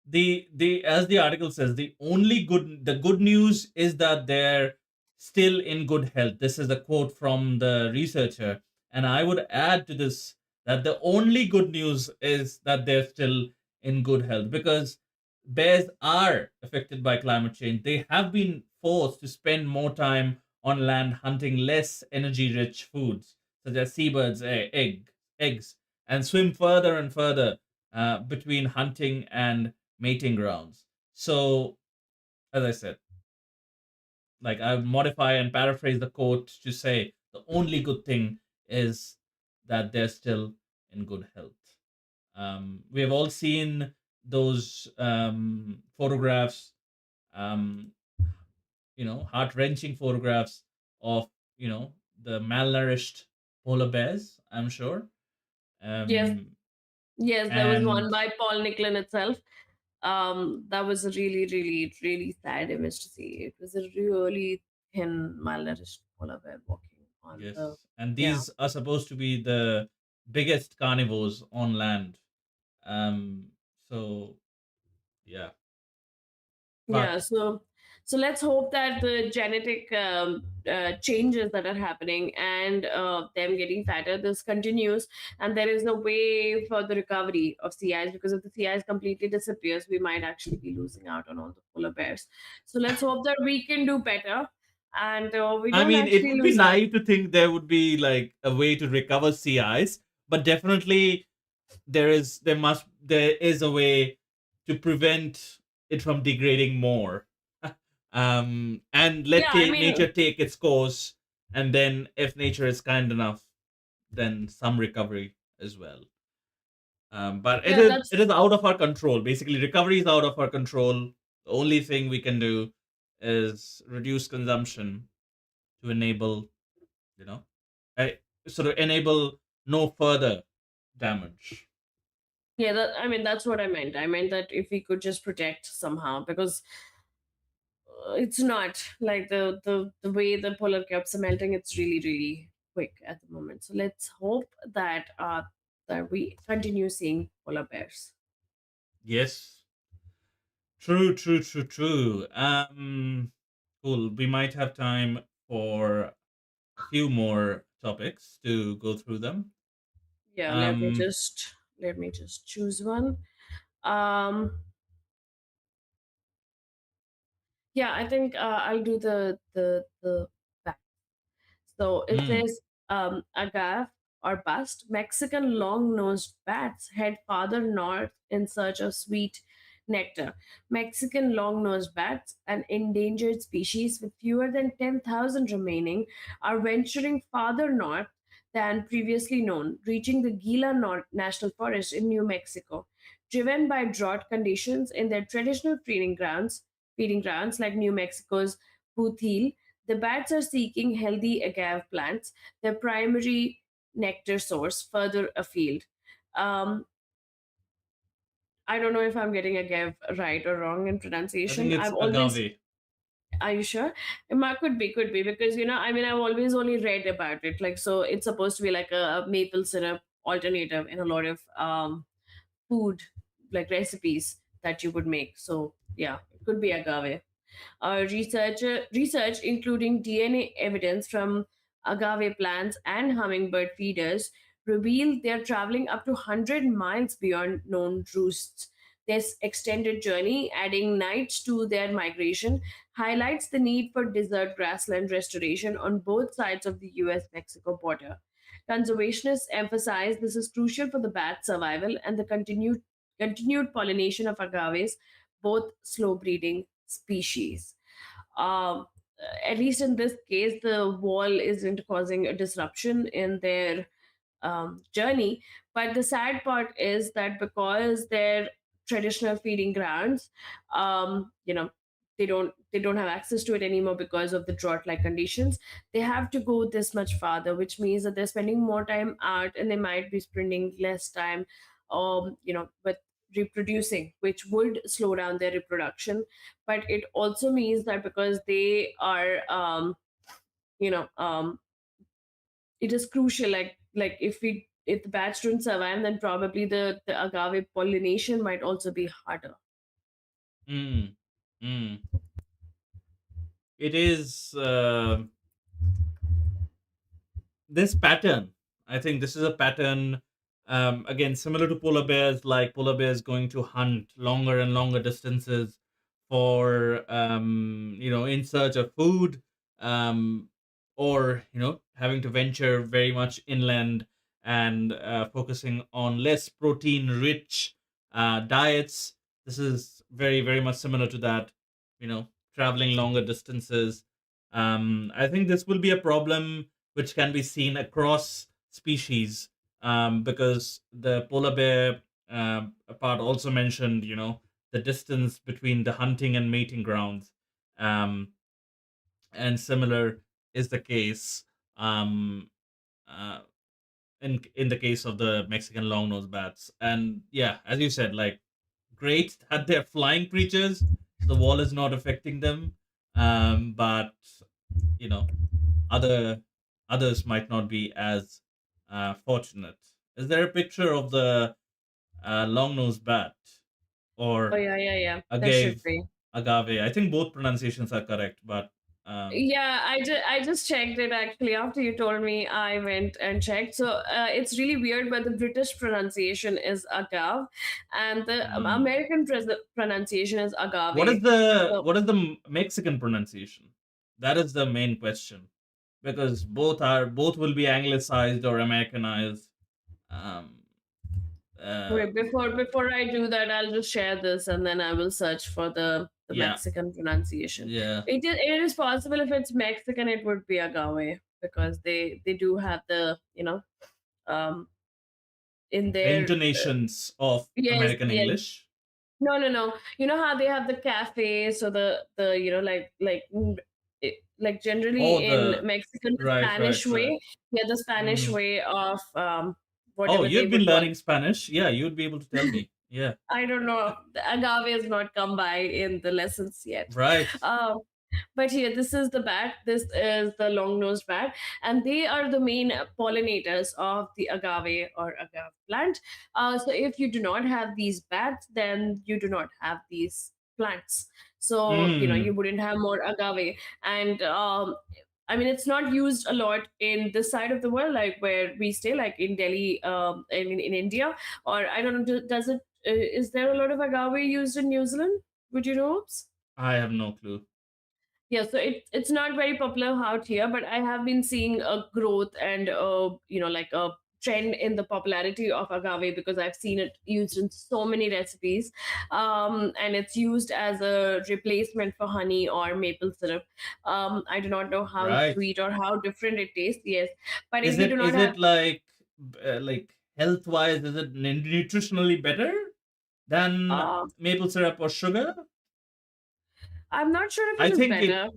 Speaker 2: The as the article says, the good news is that they're still in good health. This is a quote from the researcher, and I would add to this that the only good news is that they're still in good health, because bears are affected by climate change. They have been forced to spend more time on land hunting less energy rich foods such as seabirds, eggs, and swim further and further between hunting and mating grounds. So, as I said, like, I modify and paraphrase the quote to say the only good thing is that they're still in good health. We have all seen those photographs, um, heart wrenching photographs of, the malnourished polar bears, I'm sure.
Speaker 1: Yes,
Speaker 2: Um,
Speaker 1: yes, there was one
Speaker 2: and
Speaker 1: by Paul Nicklin itself. That was a really, really, really sad image to see. It was a really thin, malnourished polar bear walking on the.
Speaker 2: yes, and
Speaker 1: Yeah.
Speaker 2: these are supposed to be the biggest carnivores on land. Um, so yeah,
Speaker 1: Yeah,
Speaker 2: but
Speaker 1: so let's hope that the genetic changes that are happening and them getting fatter, this continues, and there is no way for the recovery of sea ice, because if the sea ice completely disappears, we might actually be losing out on all the polar bears. So let's hope that we can do better, and we
Speaker 2: I
Speaker 1: don't
Speaker 2: mean, it
Speaker 1: actually
Speaker 2: would be
Speaker 1: lose out.
Speaker 2: naive to think there would be like a way to recover sea ice, but definitely there is a way to prevent it from degrading more. And let
Speaker 1: Yeah, I
Speaker 2: nature
Speaker 1: mean,
Speaker 2: take its course. And then if nature is kind enough, then some recovery as well. But it
Speaker 1: Yeah,
Speaker 2: is
Speaker 1: that's
Speaker 2: it is out of our control. Basically, recovery is out of our control. The only thing we can do is reduce consumption to enable, you know, I, sort of enable no further damage.
Speaker 1: yeah. I mean, that's what I meant. I meant that if we could just protect somehow, because it's not like the way the polar caps are melting. It's really really quick at the moment. So let's hope that that we continue seeing polar bears.
Speaker 2: Yes, true, true, true, true. Cool. We might have time for a few more topics to go through them.
Speaker 1: Yeah,
Speaker 2: Um,
Speaker 1: let me just choose one. Um, yeah, I think I'll do the So it
Speaker 2: mm,
Speaker 1: says agave or bust. Mexican long-nosed bats head farther north in search of sweet nectar. Mexican long-nosed bats, an endangered species with fewer than 10,000 remaining, are venturing farther north than previously known, reaching the National Forest in New Mexico. Driven by drought conditions in their traditional feeding grounds like New Mexico's Bootheel, the bats are seeking healthy agave plants, their primary nectar source, further afield. Um, I don't know if I'm getting agave right or wrong in
Speaker 2: I think
Speaker 1: pronunciation.
Speaker 2: it's
Speaker 1: I've always,
Speaker 2: agave.
Speaker 1: are you sure? Could be, because I mean, I've always only read about it. Like, so it's supposed to be like a maple syrup alternative in a lot of food, like recipes that you would make. So, yeah, it could be agave. Research, including DNA evidence from agave plants and hummingbird feeders, revealed they're traveling up to 100 miles beyond known roosts. This extended journey, adding nights to their migration, highlights the need for desert grassland restoration on both sides of the US Mexico border. Conservationists emphasize this is crucial for the bat's survival and the continued pollination of agaves, both slow breeding species. Um, at least in this case, the wall isn't causing a disruption in their journey. But the sad part is that because their traditional feeding grounds, they don't have access to it anymore because of the drought-like conditions. They have to go this much farther, which means that they're spending more time out, and they might be spending less time, with reproducing, which would slow down their reproduction. But it also means that because they are you know it is crucial, like if the bats don't survive, then probably the agave pollination might also be harder.
Speaker 2: Mm, mm. It is this pattern. I think this is a pattern, again, similar to polar bears, like polar bears going to hunt longer and longer distances for, in search of food, um, or, having to venture very much inland and focusing on less protein rich diets. This is very, very much similar to that, traveling longer distances. I think this will be a problem which can be seen across species, because the polar bear part also mentioned, the distance between the hunting and mating grounds, um, and similar is the case, um, uh, in the case of the Mexican long-nosed bats. And yeah, as you said, like, great that they're flying creatures, so the wall is not affecting them, but you know other others might not be as fortunate. Is there a picture of the long-nosed bat
Speaker 1: Oh
Speaker 2: or
Speaker 1: yeah, yeah, yeah, there should
Speaker 2: agave?
Speaker 1: be.
Speaker 2: Agave. I think both pronunciations are correct, but
Speaker 1: Yeah, I just checked it actually after you told me. I went and checked. So it's really weird, but the British pronunciation is agave, and the
Speaker 2: mm.
Speaker 1: American pronunciation is
Speaker 2: what is
Speaker 1: agave.
Speaker 2: the
Speaker 1: So
Speaker 2: what is the Mexican pronunciation? That is the main question, because both will be anglicized or Americanized. Um, uh,
Speaker 1: wait, before I do that, I'll just share this, and then I will search for the
Speaker 2: yeah,
Speaker 1: Mexican pronunciation.
Speaker 2: yeah.
Speaker 1: It is possible if it's Mexican, it would be agave. because they do have the, um in
Speaker 2: The
Speaker 1: their
Speaker 2: intonations of
Speaker 1: yes,
Speaker 2: American
Speaker 1: yes.
Speaker 2: English.
Speaker 1: No, no, no. You know how they have the cafe, so the like
Speaker 2: Oh,
Speaker 1: generally in
Speaker 2: the
Speaker 1: Mexican, the
Speaker 2: right, right,
Speaker 1: Spanish
Speaker 2: right.
Speaker 1: way, yeah, the Spanish
Speaker 2: Mhm.
Speaker 1: way of
Speaker 2: Oh,
Speaker 1: whatever they
Speaker 2: you'd been
Speaker 1: would call.
Speaker 2: learning Spanish. Yeah, you'd be able to tell me. Yeah,
Speaker 1: I don't know. The agave has not come by in the lessons yet.
Speaker 2: right.
Speaker 1: Um, but here, this is the bat. This is the long-nosed bat, and they are the main pollinators of the agave or agave plant. So if you do not have these bats, then you do not have these plants. So you
Speaker 2: Mm,
Speaker 1: wouldn't have more agave. And I mean, it's not used a lot in this side of the world, like where we stay, like in Delhi. I mean, in India, or I don't know. Does it? Is there a lot of agave used in New Zealand? Would you know?
Speaker 2: I have no clue.
Speaker 1: Yeah, so it's not very popular out here, but I have been seeing a growth and like a trend in the popularity of agave because I've seen it used in so many recipes, and it's used as a replacement for honey or maple syrup. I do not know how
Speaker 2: Right.
Speaker 1: sweet or how different it tastes. Yes, but if
Speaker 2: Is
Speaker 1: you
Speaker 2: it
Speaker 1: do not
Speaker 2: is
Speaker 1: have,
Speaker 2: it like health wise? Is it nutritionally better than
Speaker 1: uh,
Speaker 2: maple syrup or sugar?
Speaker 1: I'm not sure if
Speaker 2: I
Speaker 1: it is
Speaker 2: think it.
Speaker 1: better.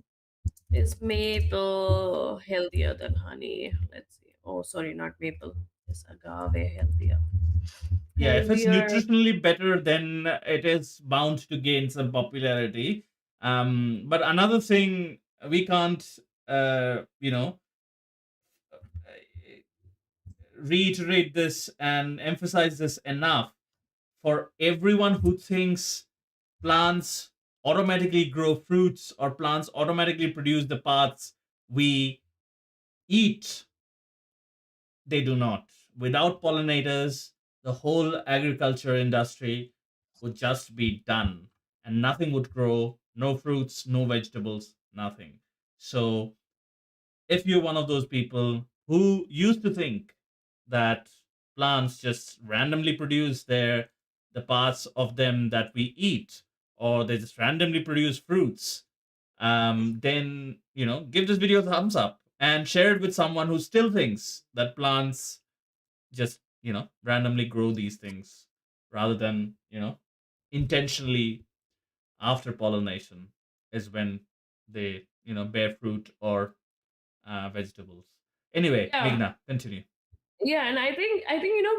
Speaker 1: Is maple healthier than honey? Let's see. Oh, sorry, not maple. Is agave healthier?
Speaker 2: Yeah, if it's
Speaker 1: Healthier.
Speaker 2: nutritionally better, then it is bound to gain some popularity. But another thing we can't, uh, you know, reiterate this and emphasize this enough for everyone who thinks plants automatically grow fruits or plants automatically produce the paths we eat. They do not. Without pollinators, the whole agriculture industry would just be done and nothing would grow, no fruits, no vegetables, nothing. So if you're one of those people who used to think that plants just randomly produce the parts of them that we eat, or they just randomly produce fruits, then give this video a thumbs up and share it with someone who still thinks that plants just randomly grow these things rather than intentionally after pollination is when they bear fruit or vegetables. Anyway,
Speaker 1: Yeah,
Speaker 2: Meghna, continue.
Speaker 1: yeah, and I think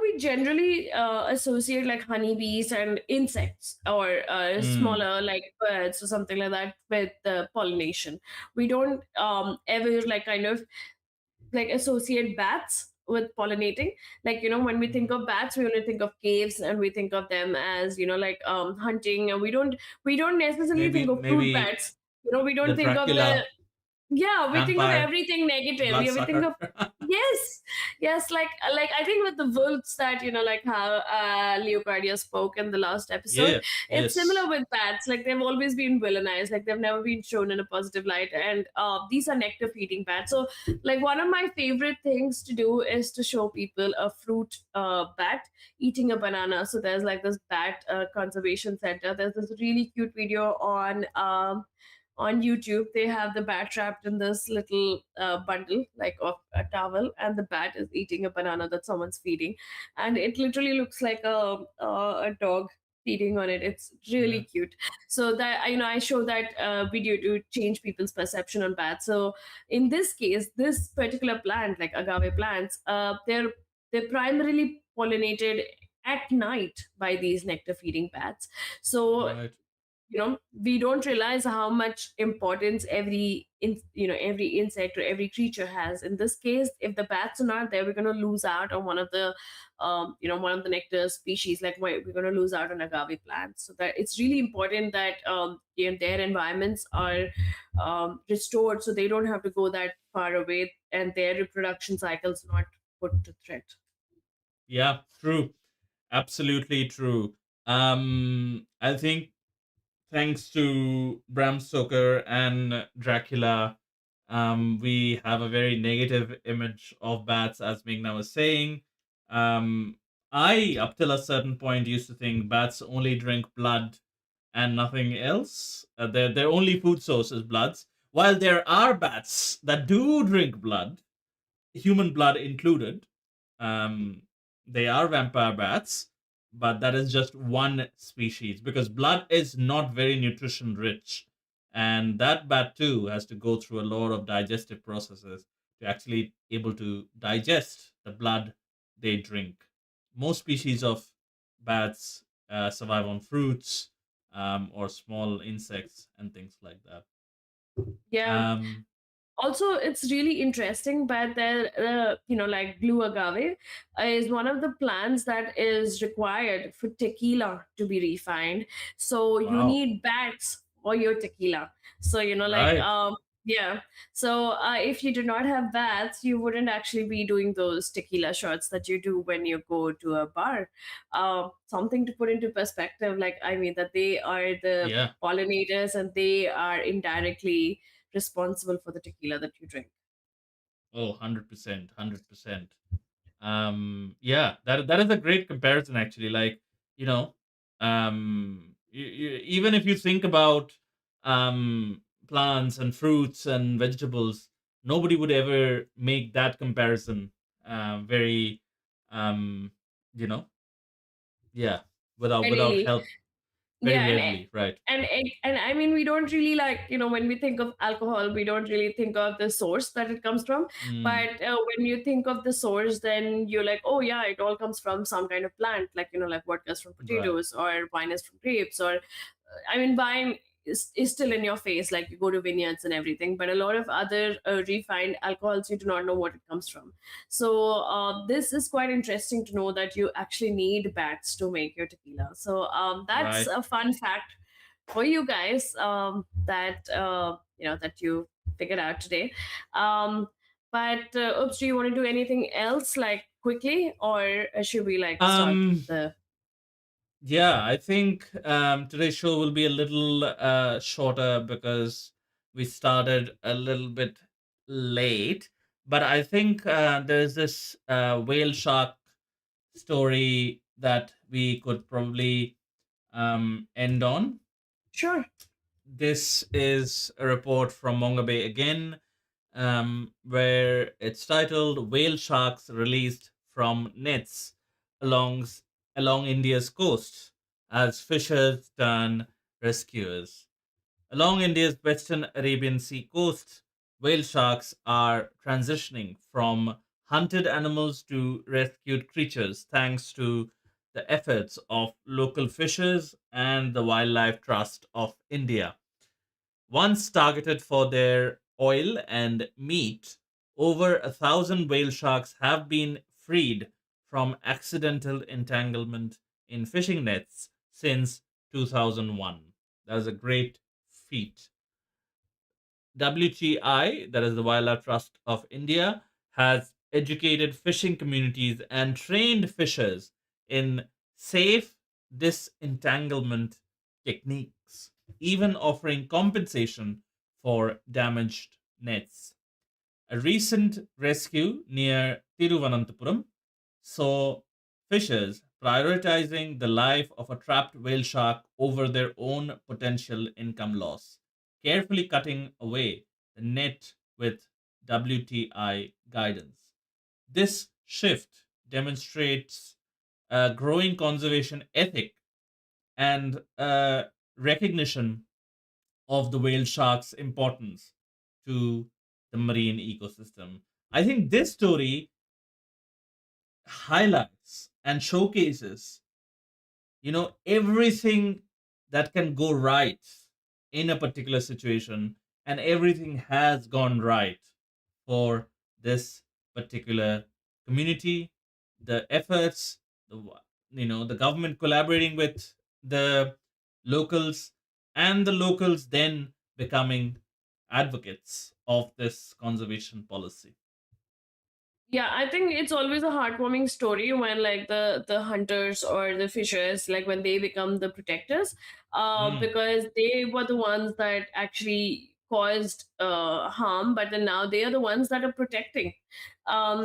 Speaker 1: we generally associate like honeybees and insects or
Speaker 2: Mm,
Speaker 1: smaller like birds or something like that with pollination. We don't ever like kind of like associate bats with pollinating. Like when we think
Speaker 2: mm.
Speaker 1: of bats, we only think of caves and we think of them as like hunting, and we don't necessarily think
Speaker 2: Maybe
Speaker 1: of fruit
Speaker 2: maybe
Speaker 1: bats. We
Speaker 2: the
Speaker 1: don't think of the.
Speaker 2: Dracula
Speaker 1: Yeah, we think of
Speaker 2: vampire
Speaker 1: everything negative. Yeah, we think
Speaker 2: bloodsucker.
Speaker 1: of. Yes, yes, like I think with the wolves that like how Leocardia spoke in the last episode.
Speaker 2: Yeah,
Speaker 1: It's similar
Speaker 2: yes.
Speaker 1: with bats. Like they've always been villainized. Like they've never been shown in a positive light. And these are nectar feeding bats. So like one of my favorite things to do is to show people a fruit bat eating a banana. So there's like this bat conservation center. There's this really cute video on YouTube. They have the bat trapped in this little bundle, like of a towel, and the bat is eating a banana that someone's feeding, and it literally looks like a dog feeding on it. It's really
Speaker 2: Yeah.
Speaker 1: cute. So that I show that video to change people's perception on bats. So in this case, this particular plant, like agave plants, they're primarily pollinated at night by these nectar feeding bats. So
Speaker 2: Right.
Speaker 1: we don't realize how much importance every insect or every creature has. In this case, if the bats are not there, we're going to lose out on one of the nectar species. Like we're going to lose out on agave plants. So that it's really important that their environments are restored, so they don't have to go that far away and their reproduction cycles not put to threat.
Speaker 2: Yeah, true. Absolutely true. I think thanks to Bram Stoker and Dracula, we have a very negative image of bats, as Meghna was saying. I, up till a certain point, used to think bats only drink blood and nothing else. Their only food source is bloods. While there are bats that do drink blood, human blood included. Um, they are vampire bats, but that is just one species because blood is not very nutrition rich. And that bat too has to go through a lot of digestive processes to actually able to digest the blood they drink. Most species of bats survive on fruits or small insects and things like that.
Speaker 1: Yeah.
Speaker 2: Um,
Speaker 1: Also, it's really interesting, but there, like blue agave is one of the plants that is required for tequila to be refined. So you
Speaker 2: wow.
Speaker 1: need bats for your tequila. So
Speaker 2: Right.
Speaker 1: yeah. So if you do not have bats, you wouldn't actually be doing those tequila shots that you do when you go to a bar. Something to put into perspective, like, I mean, that they are the
Speaker 2: Yeah.
Speaker 1: pollinators and they are indirectly responsible for the tequila that you drink.
Speaker 2: Oh, 100%, 100%. Yeah, that is a great comparison actually. Like, you know, even if you think about plants and fruits and vegetables, nobody would ever make that comparison very um you know, yeah, without
Speaker 1: Readily.
Speaker 2: help, very
Speaker 1: Yeah,
Speaker 2: readily, right?
Speaker 1: and I mean, we don't really, like, when we think of alcohol, we don't really think of the source that it comes from.
Speaker 2: Mm,
Speaker 1: But when you think of the source, then you're like, oh yeah, it all comes from some kind of plant, like, like vodka is from
Speaker 2: right.
Speaker 1: potatoes, or wine is from grapes, or I mean, wine is still in your face, like you go to vineyards and everything. But a lot of other refined alcohols, you do not know what it comes from. So this is quite interesting to know that you actually need bats to make your tequila. So that's
Speaker 2: Right.
Speaker 1: a fun fact for you guys, that that you figured out today. But oops, do you want to do anything else, like, quickly, or should we, like, start
Speaker 2: Um
Speaker 1: the?
Speaker 2: Yeah, I think today's show will be a little shorter because we started a little bit late. But I think there's this whale shark story that we could probably end on.
Speaker 1: Sure.
Speaker 2: This is a report from Mongabe again, where it's titled "Whale Sharks Released from Nets Along Along India's Coast as Fishers Turn Rescuers." Along India's western Arabian Sea coast, whale sharks are transitioning from hunted animals to rescued creatures thanks to the efforts of local fishers and the Wildlife Trust of India. Once targeted for their oil and meat, over 1,000 whale sharks have been freed from accidental entanglement in fishing nets since 2001. That is a great feat. WTI, that is the Wildlife Trust of India, has educated fishing communities and trained fishers in safe disentanglement techniques, even offering compensation for damaged nets. A recent rescue near Tiruvananthapuram saw fishers prioritizing the life of a trapped whale shark over their own potential income loss, carefully cutting away the net with WTI guidance. This shift demonstrates a growing conservation ethic and a recognition of the whale shark's importance to the marine ecosystem. I think this story highlights and showcases, everything that can go right in a particular situation, and everything has gone right for this particular community. The efforts, the government collaborating with the locals, and the locals then becoming advocates of this conservation policy.
Speaker 1: Yeah, I think it's always a heartwarming story when, like, the hunters or the fishers, like, when they become the protectors,
Speaker 2: Mm,
Speaker 1: because they were the ones that actually caused harm, but then now they are the ones that are protecting.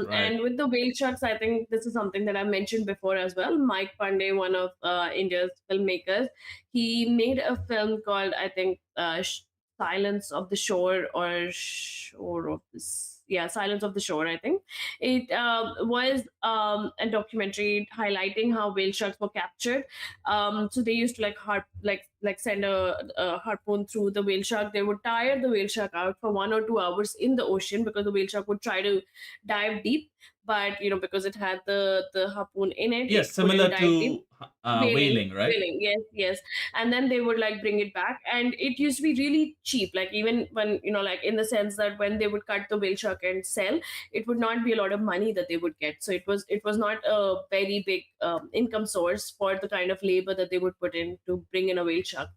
Speaker 2: right.
Speaker 1: And with the whale sharks, I think this is something that I mentioned before as well. Mike Pandey, one of India's filmmakers, he made a film called, I think, Silence of the Shore, or Shore of this. Yeah, Silence of the Shore, I think. It was a documentary highlighting how whale sharks were captured. So they used to like send a harpoon through the whale shark. They would tire the whale shark out for 1 or 2 hours in the ocean, because the whale shark would try to dive deep, but because it had the harpoon in it, it
Speaker 2: Yes,
Speaker 1: couldn't
Speaker 2: similar
Speaker 1: dive deep.
Speaker 2: to
Speaker 1: Whaling,
Speaker 2: whaling, right?
Speaker 1: whaling, yes, yes. And then they would like bring it back, and it used to be really cheap. Like, even when, like, in the sense that when they would cut the whale shark and sell, it would not be a lot of money that they would get. So it was not a very big income source for the kind of labor that they would put in to bring in a whale shark.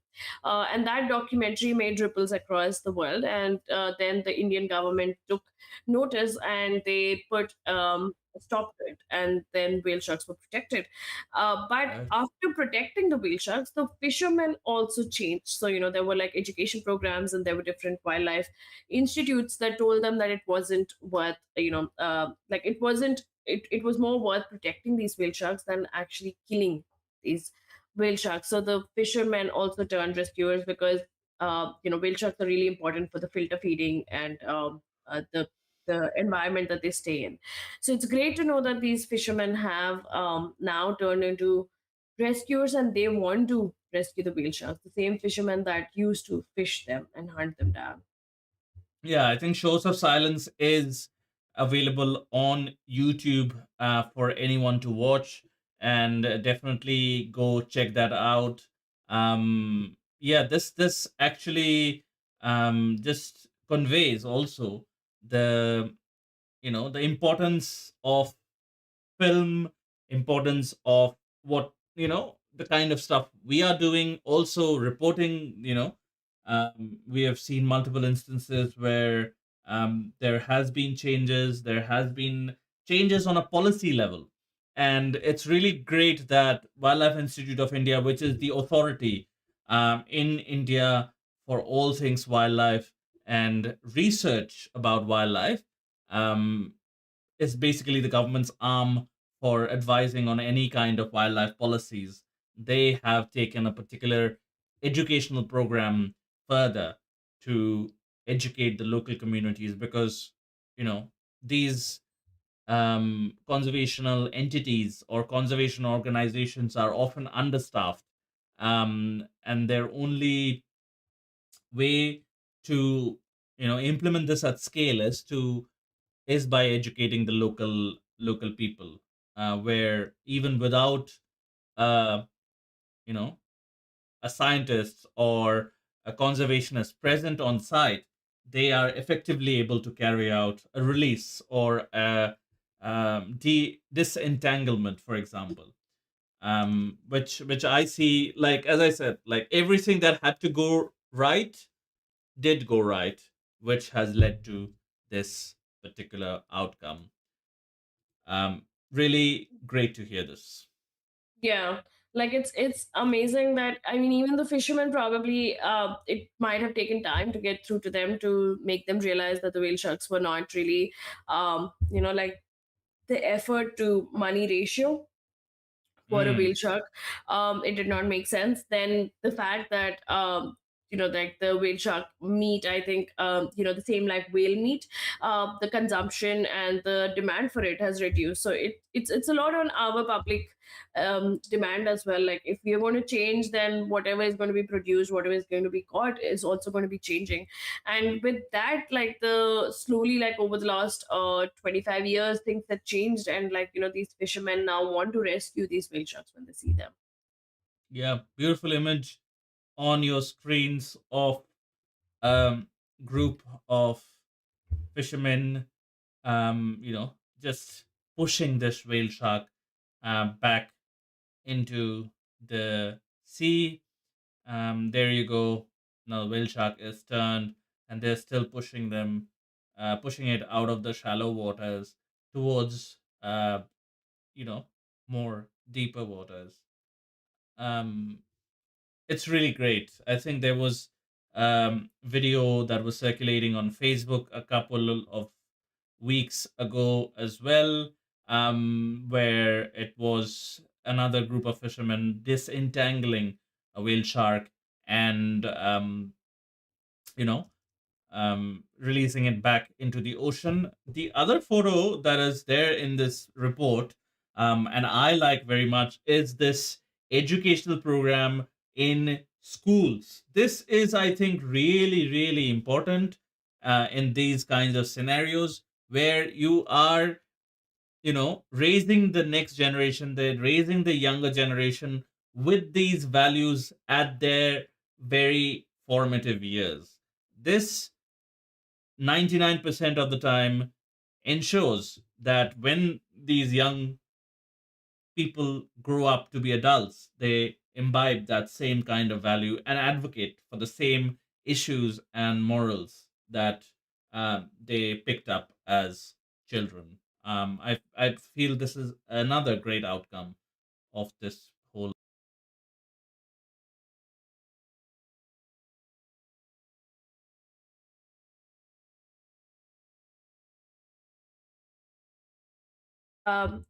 Speaker 1: And that documentary made ripples across the world, and then the Indian government took notice, and they put a stop to it, and then whale sharks were protected. But
Speaker 2: Right.
Speaker 1: after protecting the whale sharks, the fishermen also changed. So, there were like education programs, and there were different wildlife institutes that told them that it wasn't worth, like, it was more worth protecting these whale sharks than actually killing these whale sharks. So the fishermen also turned rescuers, because whale sharks are really important for the filter feeding and the environment that they stay in. So it's great to know that these fishermen have now turned into rescuers, and they want to rescue the whale sharks, the same fishermen that used to fish them and hunt them down.
Speaker 2: Yeah, I think Shows of Silence is available on YouTube for anyone to watch, and definitely go check that out. Yeah, this actually just conveys also the the importance of film, importance of what the kind of stuff we are doing, also reporting. We have seen multiple instances where there has been changes, there has been changes on a policy level, and it's really great that Wildlife Institute of India, which is the authority in India for all things wildlife and research about wildlife, um, is basically the government's arm for advising on any kind of wildlife policies. They have taken a particular educational program further to educate the local communities, because these conservational entities or conservation organizations are often understaffed, and their only way to implement this at scale is by educating the local people, where even without uh, you know a scientist or a conservationist present on site, they are effectively able to carry out a release or a disentanglement, for example, which I see, like, as I said, like, everything that had to go right did go right, which has led to this particular outcome. Really great to hear this.
Speaker 1: Yeah, like, it's amazing that, I mean, even the fishermen probably, it might have taken time to get through to them, to make them realize that the whale sharks were not really, like, the effort to money ratio for a whale
Speaker 2: Mm,
Speaker 1: shark. It did not make sense. Then the fact that, like, the whale shark meat, I think, the same like whale meat, the consumption and the demand for it has reduced. So it's a lot on our public demand as well. Like, if we are going to change, then whatever is going to be produced, whatever is going to be caught, is also going to be changing. And with that, like, the slowly, like, over the last 25 years, things have changed, and, like, these fishermen now want to rescue these whale sharks when they see them.
Speaker 2: yeah, beautiful image on your screens of um group of fishermen, just pushing this whale shark back into the sea. There you go. Now the whale shark is turned, and they're still pushing it out of the shallow waters towards you know more deeper waters. Um, it's really great. I think there was video that was circulating on Facebook a couple of weeks ago as well, where it was another group of fishermen disentangling a whale shark, and you know releasing it back into the ocean. The other photo that is there in this report, and I like very much, is this educational program in schools. This is, I think, really, really important in these kinds of scenarios where you are, raising the next generation, they're raising the younger generation with these values at their very formative years. This 99% of the time ensures that when these young people grow up to be adults, they imbibe that same kind of value and advocate for the same issues and morals that they picked up as children. I feel this is another great outcome of this whole.
Speaker 1: Um,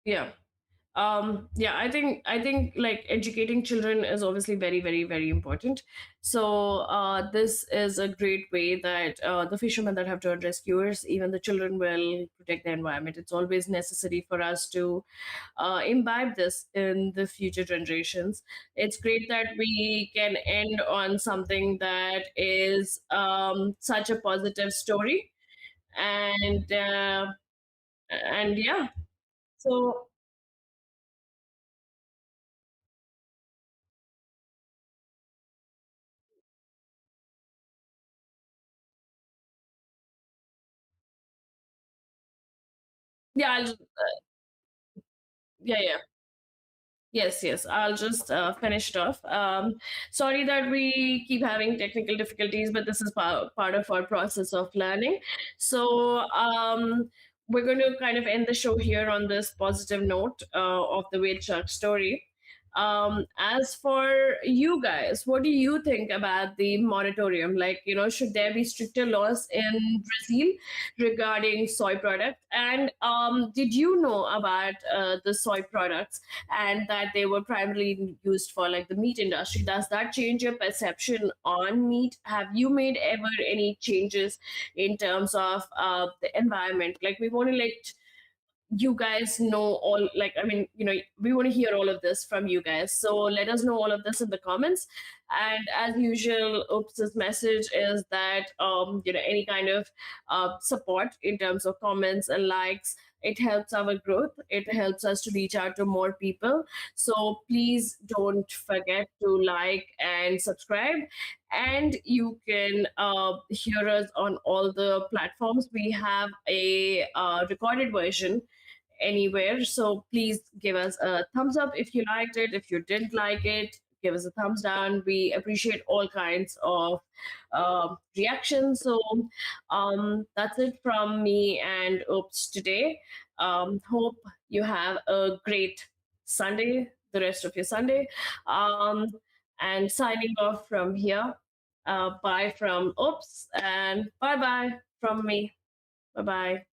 Speaker 1: yeah. Yeah, I think like educating children is obviously very, very, very important. So this is a great way that the fishermen that have turned rescuers, even the children, will protect the environment. It's always necessary for us to imbibe this in the future generations. It's great that we can end on something that is such a positive story, and yeah. So yeah, yeah, yeah. Yes, yes. I'll just finish it off. Sorry that we keep having technical difficulties, but this is part of our process of learning. So we're going to kind of end the show here on this positive note of the whale shark story. As for you guys, what do you think about the moratorium? Like, should there be stricter laws in Brazil regarding soy product? And did you know about the soy products and that they were primarily used for like the meat industry? Does that change your perception on meat? Have you made ever any changes in terms of the environment? Like, we want to let you guys know all, like, I mean, we want to hear all of this from you guys, so let us know all of this in the comments. And as usual, Oops's message is that any kind of support in terms of comments and likes, it helps our growth, it helps us to reach out to more people. So please don't forget to like and subscribe. And you can hear us on all the platforms. We have a recorded version anywhere. So please give us a thumbs up if you liked it. If you didn't like it, give us a thumbs down. We appreciate all kinds of reactions. So that's it from me and Oops today. Hope you have a great Sunday, the rest of your Sunday. Um, and signing off from here. Bye from Oops, and bye bye from me. Bye bye.